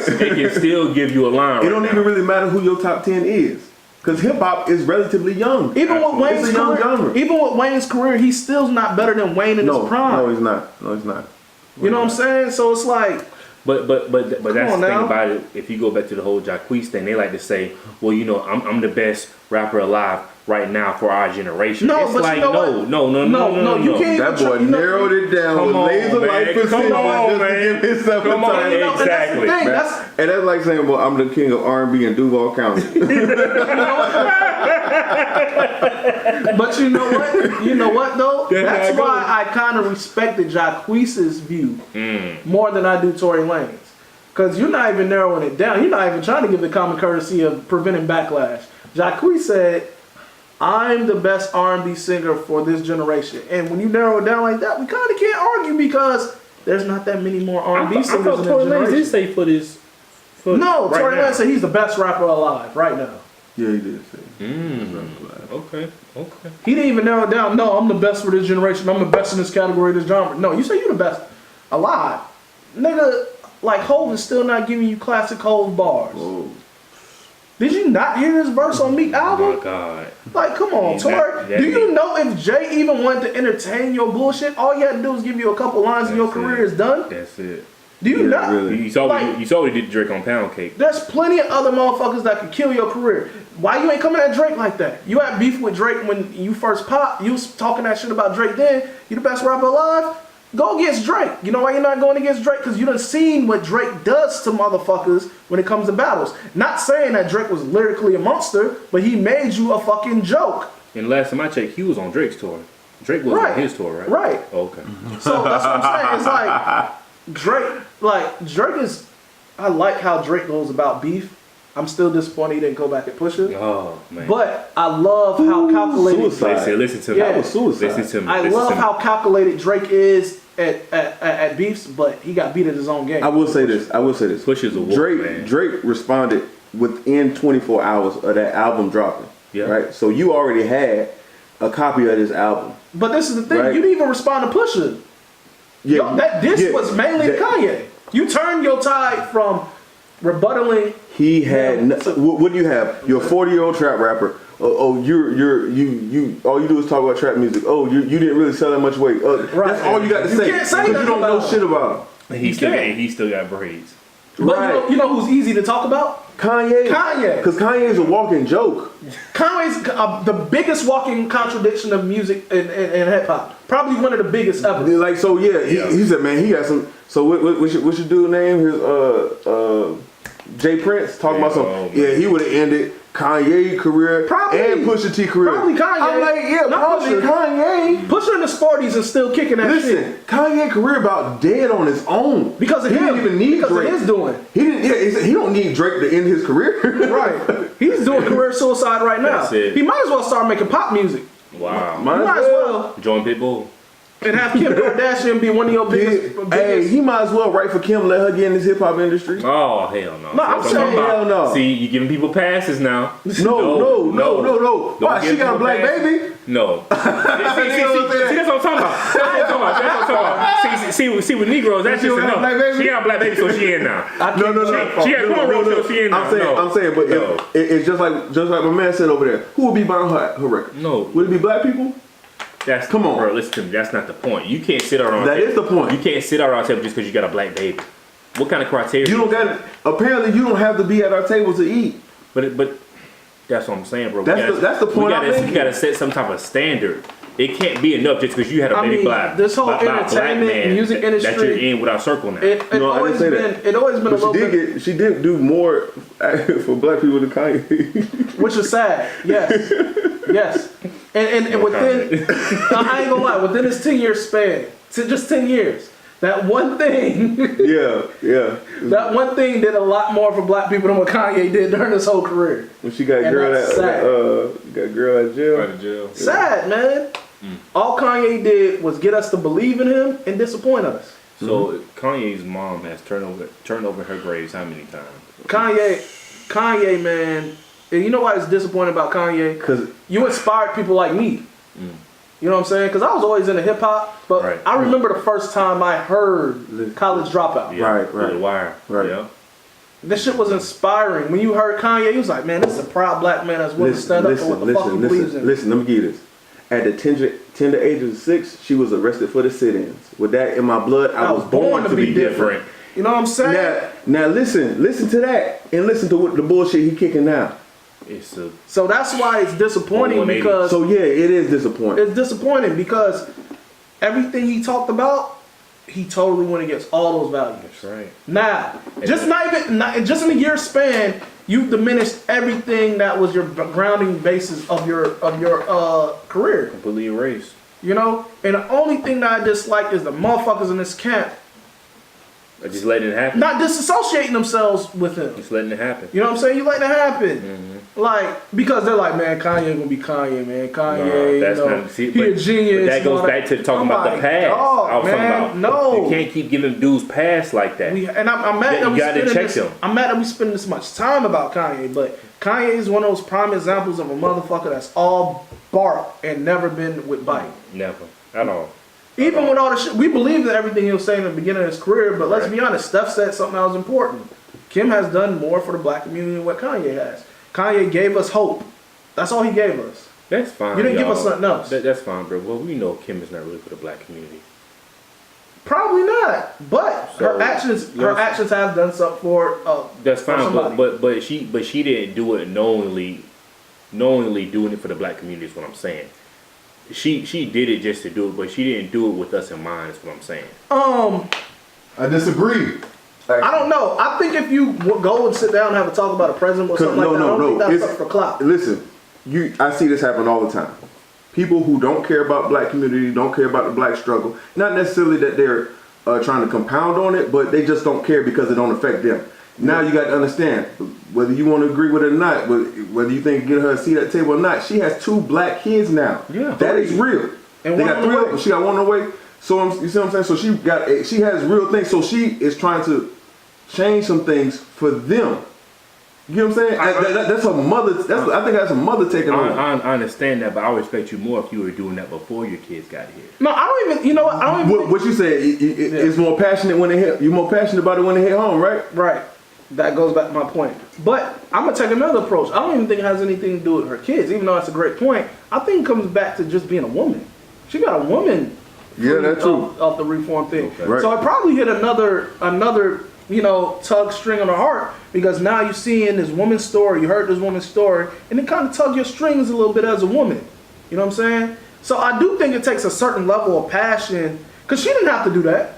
it can still give you a line. It don't even really matter who your top 10 is. Because hip hop is relatively young. Even with Wayne's career, he's still not better than Wayne in his prime. No, he's not. You know what I'm saying? So it's like, But that's the thing about it. If you go back to the whole Jacquees thing, they like to say, well, you know, I'm the best rapper alive right now for our generation. No, it's but like you know no. you can't That even boy narrowed it down with laser light precision just to give himself a title. Exactly. And that's like saying, well, I'm the king of R&B in Duval County. But you know what? You know what though? That's why I kind of respected Jacquees's view more than I do Tory Lanez. Because you're not even narrowing it down. You're not even trying to give the common courtesy of preventing backlash. Jacquees said, I'm the best R&B singer for this generation. And when you narrow it down like that, we kind of can't argue because there's not that many more R&B singers in this Tory Lanez generation. did say for this. No, right Tory now. Lanez said he's the best rapper alive right now. Yeah, he did say. Okay. He didn't even narrow it down. No, I'm the best for this generation. I'm the best in this category, this genre. No, you say you're the best alive. Nigga, like Hov is still not giving you classic Hov bars. Whoa. Did you not hear his verse on Meek album? Oh my God. Like, come on, Tory. Do you know if Jay even wanted to entertain your bullshit, all you had to do was give you a couple lines and your career is done? That's it. Do you not? Really. You saw what he did Drake on Pound Cake. There's plenty of other motherfuckers that could kill your career. Why you ain't coming at Drake like that? You had beef with Drake when you first popped. You was talking that shit about Drake then. You the best rapper alive? Go against Drake. You know why you're not going against Drake? Because you done seen what Drake does to motherfuckers when it comes to battles. Not saying that Drake was lyrically a monster, but he made you a fucking joke. And last time I checked, he was on Drake's tour. Drake was on his tour, right? Right. Okay. So that's what I'm saying. It's like Drake is, I like how Drake goes about beef. I'm still disappointed he didn't go back and push it. Oh man. But I love how calculated. Listen to me. Yeah. That was suicide. Listen to me. I love how calculated Drake is at beefs, but he got beat at his own game. I will say this. Push is a wolf, man. Drake responded within 24 hours of that album dropping. Yeah. Right? So you already had a copy of this album. But this is the thing. Right. You didn't even respond to Pusha. Yeah. This was mainly Kanye. You turned your tide from rebuttaling. He had what do you have? You're a 40-year-old trap rapper. You all you do is talk about trap music. You didn't really sell that much weight. Right. That's all you got to say. Can't say because you don't know shit about him. He still got braids. But Right. you know who's easy to talk about? Kanye. Kanye. Because Kanye is a walking joke. Kanye's the biggest walking contradiction of music and hip hop. Probably one of the biggest ever. Like so, he said, man, he got some. So what's your dude name? His Jay Prince talking about something. Yeah, he would have ended Kanye's career and Pusha T career. Probably Kanye. I'm like, probably Kanye. Pusha in his 40s and still kicking that shit. Listen, Kanye's career about dead on his own Because of he him. didn't even need because Drake. of his doing. He didn't. Yeah, he don't need Drake to end his career. Right. He's doing career suicide right now. That's it. He might as well start making pop music. Wow. Might as well. Join Pitbull. And have Kim Kardashian be one of your biggest. Hey, he might as well write for Kim, let her get in this hip hop industry. Oh hell no. No, I'm saying hell no. See, you giving people passes now. No. Why? She got a black baby? No. See, that's what I'm talking about. See, with Negroes, that's just enough. She got a black baby, so she in now. No. She got cornrows, so she in now. I'm saying, but it's just like my man said over there. Who would be buying her record? No. Would it be black people? Come on, bro. Listen to me. That's not the point. You can't sit around. That is the point. You can't sit around our table just because you got a black baby. What kind of criteria? You don't got. Apparently, you don't have to be at our table to eat. But that's what I'm saying, bro. That's the point. You got to set some type of standard. It can't be enough just because you had a baby black. This whole entertainment music industry that you're in with our circle now. It always been a little bit. She did do more for black people than Kanye, which is sad. Yes. And within, I ain't gonna lie, within this 10-year span, just 10 years, that one thing, that one thing did a lot more for black people than what Kanye did during his whole career. When she got girl out of jail. Sad, man. All Kanye did was get us to believe in him and disappoint us. So Kanye's mom has turned over her graves how many times? Kanye, man. And you know why it's disappointing about Kanye? Because you inspired people like me. You know what I'm saying? Because I was always into hip hop, but I remember the first time I heard College Dropout. Right. The Wire. Right. Yeah. This shit was inspiring. When you heard Kanye, you was like, man, this is a proud black man that's willing to stand up for what the fuck he believes in. Listen, let me give you this. At the tender age of 6, she was arrested for the sit-ins. With that in my blood, I was born to be different. You know what I'm saying? Now listen to that, and listen to what the bullshit he kicking now. So that's why it's disappointing 180. because So yeah, it is disappointing. it's disappointing because everything he talked about, he totally went against all those values. That's right. Now, just just in a year span, you've diminished everything that was your grounding basis of your career. Completely erased. You know, and the only thing that I dislike is the motherfuckers in this camp Just letting it happen. not disassociating themselves with him. Just letting it happen. You know what I'm saying? You let that happen. Like, because they're like, man, Kanye gonna be Kanye, man. Kanye, that's you know, not, see, he a genius. But that goes back to talking about the past. I was talking about, no. You can't keep giving dudes past like that. I'm mad that You gotta check them. I'm mad that we spending this much time about Kanye, but Kanye is one of those prime examples of a motherfucker that's all bark and never been with bite. Never. At all. Even with all the shit, we believe that everything he was saying in the beginning of his career, but let's be honest, Steph said something that was important. Kim has done more for the black community than what Kanye has. Kanye gave us hope. That's all he gave us. That's fine. You didn't give us something else. That's fine, bro. Well, we know Kim is not really for the black community. Probably not, but So, her actions have done something for. That's for fine, somebody. but she didn't do it knowingly doing it for the black community is what I'm saying. She did it just to do it, but she didn't do it with us in mind. Is what I'm saying. I disagree. I don't know. I think if you go and sit down and have a talk about a president or something like that, I don't think that's something for clout. Listen, I see this happen all the time. People who don't care about black community, don't care about the black struggle. Not necessarily that they're trying to compound on it, but they just don't care because it don't affect them. Now you got to understand, whether you want to agree with it or not, whether you think get her a seat at the table or not, she has 2 black kids now. Yeah, that is real. And they one got on the 3 of way. them. She got 1 on the way. So you see what I'm saying? So she has real things. So she is trying to change some things for them. You know what I'm saying? That's her mother. I think that's a mother taking over. I understand that, but I would respect you more if you were doing that before your kids got here. No, I don't even. You know what? I don't even. What you said? It's more passionate when they hit. You're more passionate about it when they hit home, right? Right. That goes back to my point. But I'm gonna take another approach. I don't even think it has anything to do with her kids, even though that's a great point. I think it comes back to just being a woman. She got a woman. Yeah, that's true. Of the reform thing. Okay. Right. So it probably hit another tug string on her heart, because now you seeing this woman's story, you heard this woman's story, and it kind of tug your strings a little bit as a woman. You know what I'm saying? So I do think it takes a certain level of passion, because she didn't have to do that.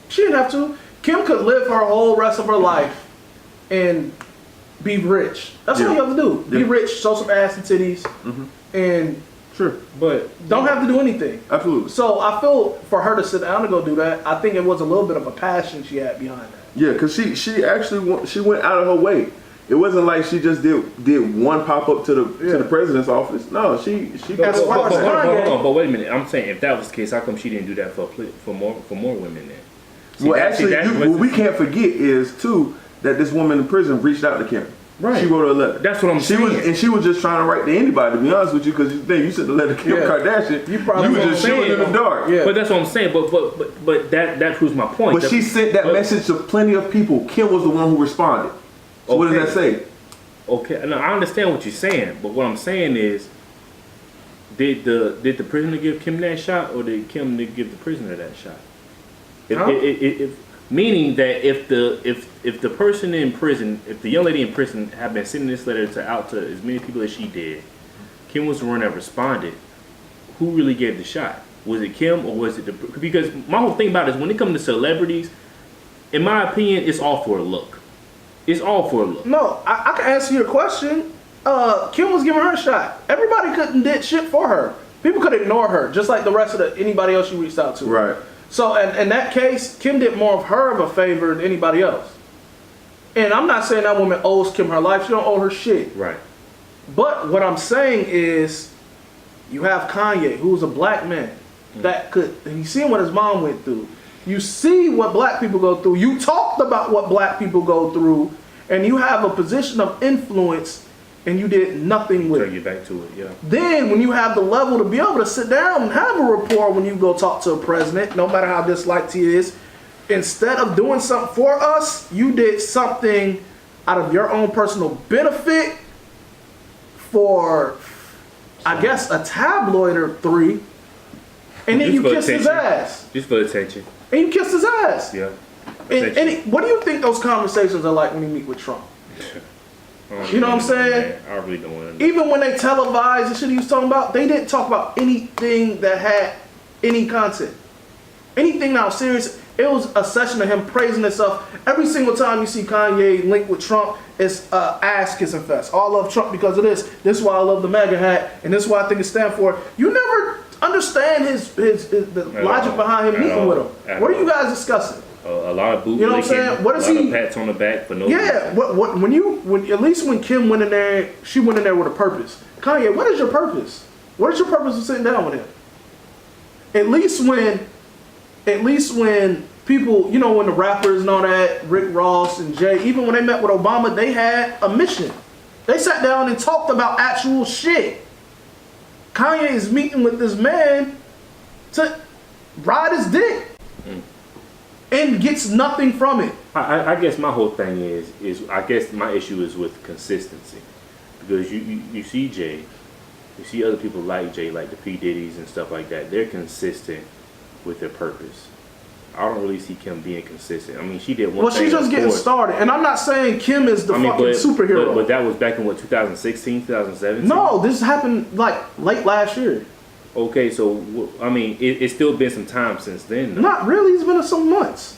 She didn't have to. Kim could live her whole rest of her life and be rich. That's all you have to do. Be rich, show some ass and titties, and Sure. But don't have to do anything. Absolutely. So I feel for her to sit down and go do that, I think it was a little bit of a passion she had behind that. Yeah, because she actually she went out of her way. It wasn't like she just did one pop up to the president's office. No, she. As far as Kanye- but wait a minute. I'm saying if that was the case, how come she didn't do that for more women then? See, Well, actually, what we can't forget is too that this woman in prison reached out to Kim. Right. She wrote her a letter. That's what I'm saying. She was just trying to write to anybody, to be honest with you, because you think you sent the letter to Kim Kardashian. You probably was just shooting in the dark. Yeah. But that's what I'm saying. But that proves my point. But she sent that message to plenty of people. Kim was the one who responded. So what does that say? Okay, no, I understand what you're saying, but what I'm saying is, did the prisoner give Kim that shot, or did Kim give the prisoner that shot? Meaning that if the person in prison, if the young lady in prison had been sending this letter out to as many people as she did, Kim was the one that responded. Who really gave the shot? Was it Kim or was it the? Because my whole thing about it is when it comes to celebrities, in my opinion, it's all for a look. It's all for a look. No, I can answer your question. Kim was giving her a shot. Everybody couldn't did shit for her. People could ignore her, just like the rest of anybody else she reached out to. Right. So in that case, Kim did more of her of a favor than anybody else. And I'm not saying that woman owes Kim her life. She don't owe her shit. Right. But what I'm saying is, you have Kanye, who's a black man, that could, and you see what his mom went through. You see what black people go through. You talked about what black people go through, and you have a position of influence, and you did nothing with Bring it. you back to it, yeah. Then, when you have the level to be able to sit down and have a rapport when you go talk to a president, no matter how disliked he is, instead of doing something for us, you did something out of your own personal benefit for, I guess, a tabloid or 3, and then you kissed his ass. Just for attention. And you kissed his ass. Yeah. And what do you think those conversations are like when you meet with Trump? You know what I'm saying? Man, I really don't want to. Even when they televised the shit he was talking about, they didn't talk about anything that had any content. Anything that was serious. It was a session of him praising himself. Every single time you see Kanye linked with Trump, it's ass kissing fest. Oh, I love Trump because of this. This is why I love the MAGA hat, and this is what I think it stands for. You never understand the logic behind him meeting with him. What are you guys discussing? A lot of bootlegging. You know what I'm saying? What is a lot he? Of pats on the back for no Yeah. reason. At least when Kim went in there, she went in there with a purpose. Kanye, what is your purpose? What is your purpose of sitting down with him? At least when people, you know, when the rappers and all that, Rick Ross and Jay, even when they met with Obama, they had a mission. They sat down and talked about actual shit. Kanye is meeting with this man to ride his dick and gets nothing from it. I guess my whole thing is I guess my issue is with consistency, because you see Jay, you see other people like Jay, like the P Diddy's and stuff like that. They're consistent with their purpose. I don't really see Kim being consistent. I mean, she did one thing. Well, she's just getting started. And I'm not saying Kim is the fucking superhero. But that was back in, what, 2016, 2017? No, this happened, like, late last year. Okay, so, I mean, it's still been some time since then, though. Not really. It's been some months.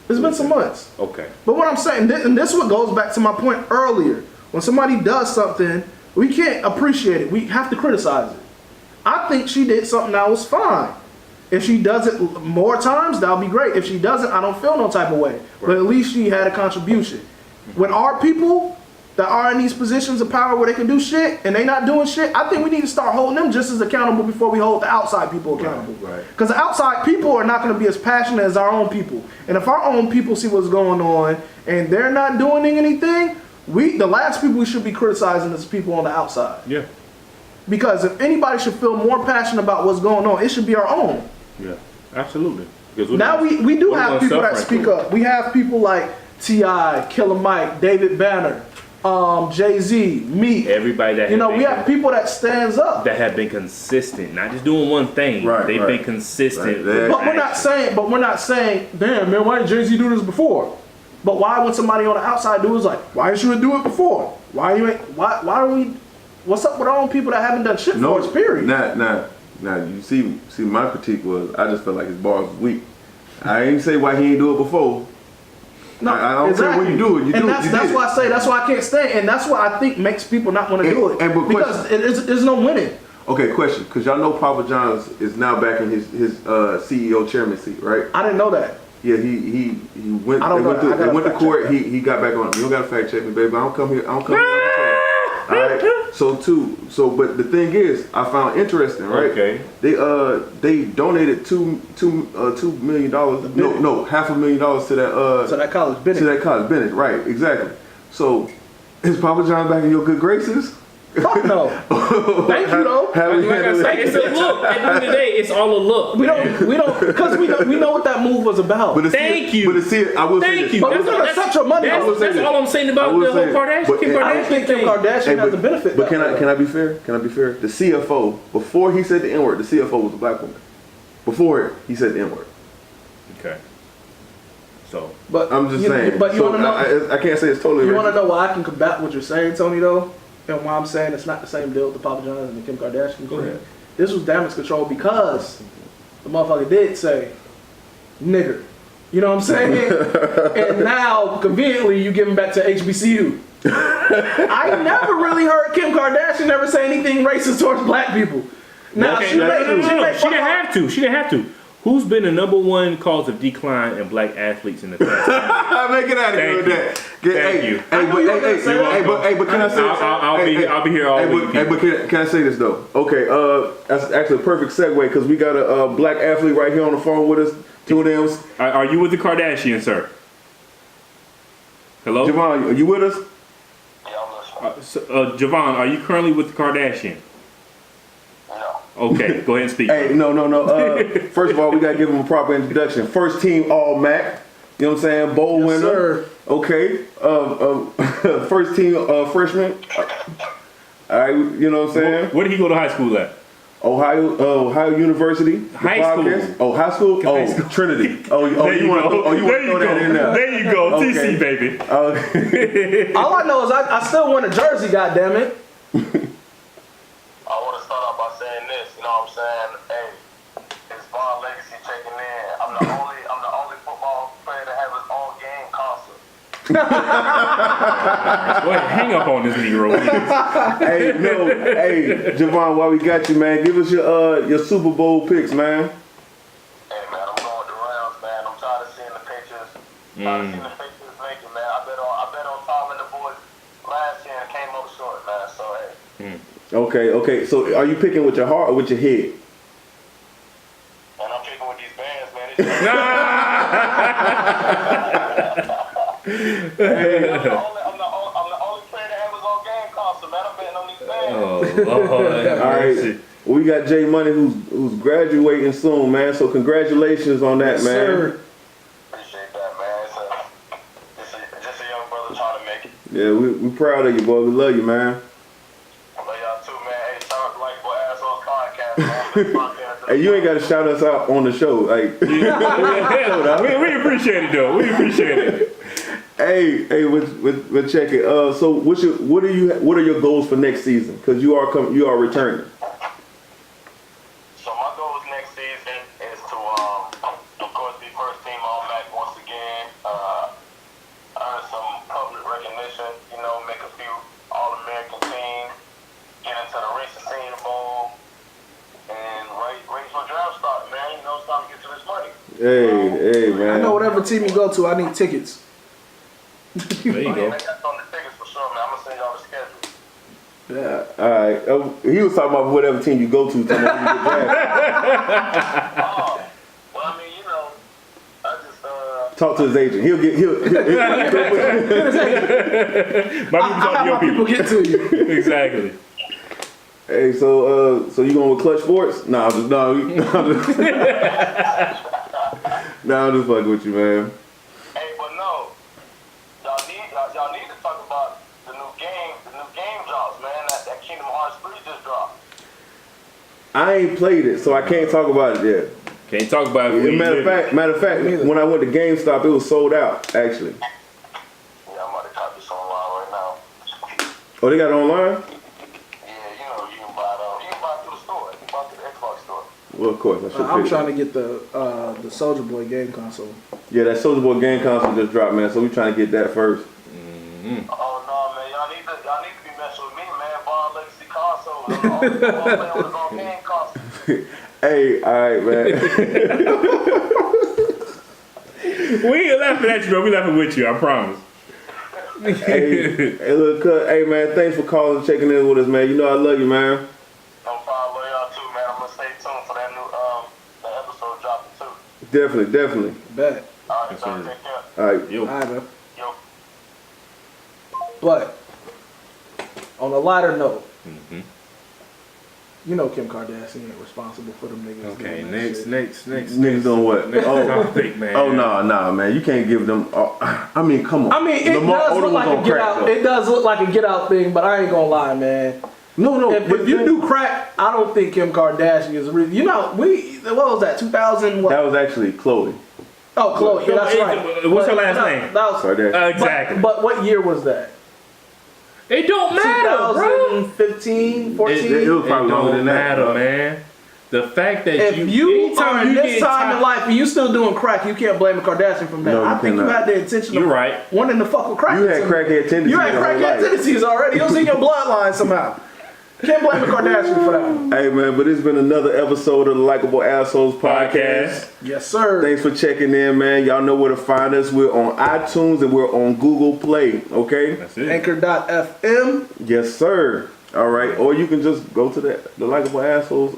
It's been some months. Okay. But what I'm saying, and this one goes back to my point earlier. When somebody does something, we can't appreciate it. We have to criticize it. I think she did something that was fine. If she does it more times, that'll be great. If she doesn't, I don't feel no type of way. Right. But at least she had a contribution. When our people that are in these positions of power where they can do shit and they not doing shit, I think we need to start holding them just as accountable before we hold the outside people accountable. Right. Because the outside people are not going to be as passionate as our own people. And if our own people see what's going on and they're not doing anything, the last people we should be criticizing is people on the outside. Yeah. Because if anybody should feel more passionate about what's going on, it should be our own. Yeah, absolutely. Now we do have people that speak up. We have people like T.I., Killer Mike, David Banner, Jay-Z, me. Everybody that we have people that stands up. That have been consistent, not just doing one thing. Right, They've been consistent. Right. But we're not saying, damn man, why did Jay-Z do this before? But why would somebody on the outside do it? It's like, why didn't you do it before? Why are we? What's up with our own people that haven't done shit for us? Period. Now you see my critique was I just felt like his bars was weak. I ain't say why he ain't do it before. No, I don't care when you do it. That's why I say that's why I can't stand, and that's what I think makes people not want to do it because there's no winning. Okay, question, because y'all know Papa John's is now back in his CEO chairman seat, right? I didn't know that. Yeah, he went. They went to court. He got back on. You don't got to fact check me, baby. I don't come here. All right. But the thing is, I found interesting, right? Okay. They donated $2 million. No, $500,000 to that college business. To that college business, right? Exactly. So, is Papa John back in your good graces? Fuck no. Thank you though. Like I say, it's a look. At the end of the day, it's all a look. We don't, because we know what that move was about. Thank you. I will say this. But we're gonna set your money. That's all I'm saying about the whole Kardashian. Kim Kardashian. I don't think Kim Kardashian has a benefit. But can I be fair? The CFO, before he said the N-word, the CFO was a black woman. Before he said the N-word. Okay. So, but I'm just saying. But you want to know? I can't say it's totally. You want to know why I can combat what you're saying, Tony? Though. And why I'm saying it's not the same deal with the Papa John's and the Kim Kardashian. Go ahead. This was damage control because the motherfucker did say nigger. You know what I'm saying? And now, conveniently, you give him back to HBCU. I never really heard Kim Kardashian ever say anything racist towards black people. Now, she didn't have to. Who's been the #1 cause of decline in black athletes in the past? Make it out of here with that. Thank you. But can I say I'll be here all week. But can I say this though? Okay, that's actually a perfect segue because we got a black athlete right here on the phone with us. Two of them. Are you with the Kardashians, sir? Hello, Javon, are you with us? Yeah, I'm listening. Javon, are you currently with the Kardashian? Okay, go ahead and speak. Hey, no. First of all, we gotta give him a proper introduction. First team All MAC. You know what I'm saying? Bowl winner. Sir. Okay. First team freshman. All right. You know what I'm saying? Where did he go to high school at? Ohio University. High school. Podcast. Oh, high school? High Oh, school. Trinity. Oh, you want to throw that in there? There you go. Okay. TC, baby. Okay. All I know is I still want a jersey, goddammit. I want to start off by saying this. You know what I'm saying? Hey, it's Von Legacy checking in. I'm the only football player to have his own game console. Go ahead, hang up on this Negro. Hey, Javon, while we got you, man, give us your Super Bowl picks, man. Hey, man, I'm going with the Rams, man. I'm tired of seeing the Patriots. Tired of seeing the Patriots make it, man. I bet on Tom and the boys last year and came up short, man. So, hey. Okay. So are you picking with your heart or with your head? And I'm picking with these bands, man. I'm the only player that has his own game console, man. I'm betting on these bands. Oh, Lord. All right. We got J Money who's graduating soon, man. So congratulations on that, man. Sir. Appreciate that, man. It's just a young brother trying to make it. Yeah, we proud of you, boy. We love you, man. I love y'all too, man. Hey, shout out to Likeable Asshole podcast, man. Hey, you ain't got to shout us out on the show, like. we appreciate it, though. We appreciate it. Hey, we'll check it. So what are your goals for next season? Because you are returning. So my goals next season is to, of course, be first team All-MAC once again. Earn some public recognition. You know, make a few All-American teams. Get into the recent Senior Bowl. And raise my draft stock, man. You know, it's time to get to this money. Hey, man. I know whatever team you go to, I need tickets. There you go. That's on the tickets for sure, man. I'm going to send y'all the schedule. Yeah. All right. He was talking about whatever team you go to. Talking about you get drafted. Well, I mean, you know, I just, Talk to his agent. He'll My people People get to you. Exactly. Hey, so you going with Clutch Sports? I'm just fucking with you, man. hey, but no, y'all need to talk about the new game drops, man. That Kingdom Hearts 3 just dropped. I ain't played it, so I can't talk about it yet. Can't talk about it. Matter of fact, when I went to GameStop, it was sold out, actually. Yeah, I'm about to copy this online right now. Oh, they got it online? Yeah, you know, you can buy it through the store. You can buy it through the Xbox store. Well, of course. I should I'm pick trying it. to get the Soulja Boy game console. Yeah, that Soulja Boy game console just dropped, man, so we trying to get that first. Oh no, man, y'all need to be messing with me, man. Von Legacy console. I'm the only football player with his own game console. Hey, all right, man. We ain't laughing at you, bro. We laughing with you, I promise. hey, look, hey, man, thanks for calling and checking in with us, man. You know I love you, man. I'm follow y'all too, man. I'm gonna stay tuned for that new that episode dropping too. Definitely. Bet. All right, y'all take care. All right. Yo. All right, man. Yo. But on a lighter note, you know Kim Kardashian ain't responsible for them niggas. Okay, doing that next. shit. Niggas doing what? Next topic, man. Oh, no, man. You can't give them. I mean, come on. I mean, it Lamar does Odom look was like on a get crack, out. though. It does look like a get out thing, but I ain't gonna lie, man. No. If you do crack, I don't think Kim Kardashian is real. You know, what was that? 2000 what? That was actually Chloe. Oh, Chloe. Yeah, that's right. What's her But last name? That was Kardashian. Exactly. But what year was that? It don't matter, bro. 2015, 14. It was probably longer than that. Matter, man. The fact that If you are in this time in in life and you still doing crack, you can't blame a Kardashian from that. No, you I think you cannot. had the intention You're of right. wanting to fuck with crack. You had crackhead tendencies. You had your whole crackhead life. tendencies already. It was in your bloodline somehow. Can't blame the Kardashian for that. Hey, man, but it's been another episode of the Likeable Assholes podcast. Yes, sir. Thanks for checking in, man. Y'all know where to find us. We're on iTunes and we're on Google Play, okay? That's it. Anchor.fm. Yes, sir. All right. Or you can just go to the Likeable Assholes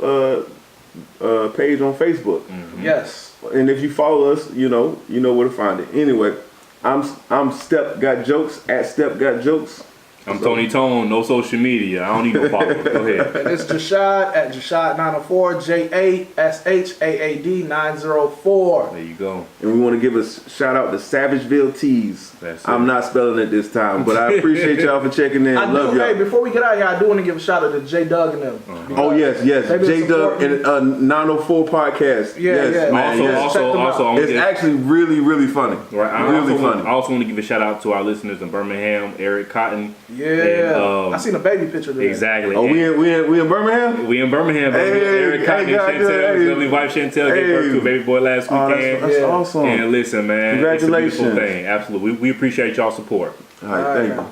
page on Facebook. Yes. And if you follow us, you know where to find it. Anyway, I'm Step Got Jokes at Step Got Jokes. I'm Tony Tone, no social media. I don't need no followers. Go ahead. And it's Jashaad at Jashaad904, Jashaad 904. There you go. And we want to give a shout out to Savageville Tees. That's I'm it. not spelling it this time, but I appreciate y'all for checking in. Love y'all. Hey, before we get out of here, I do want to give a shout out to J Doug and them. Oh yes, They've been J Dub supporting- and 904 podcast. Yeah, yes, yeah. man. Also, yes. check them out. I wanna It's give- actually really funny. Right. I Really funny. also want to give a shout out to our listeners in Birmingham, Eric Cotton. Yeah. And, I seen a baby picture there. Exactly. Oh, we in Birmingham? We in Birmingham, baby. Hey, Eric Cotton hey, and God, Chantel, hey. his lovely wife Chantel, gave birth to a baby boy last Oh, weekend. that's Yeah. awesome. And listen, man, Congratulations. it's a beautiful thing. Absolutely. We appreciate y'all support. All right, thank you. man.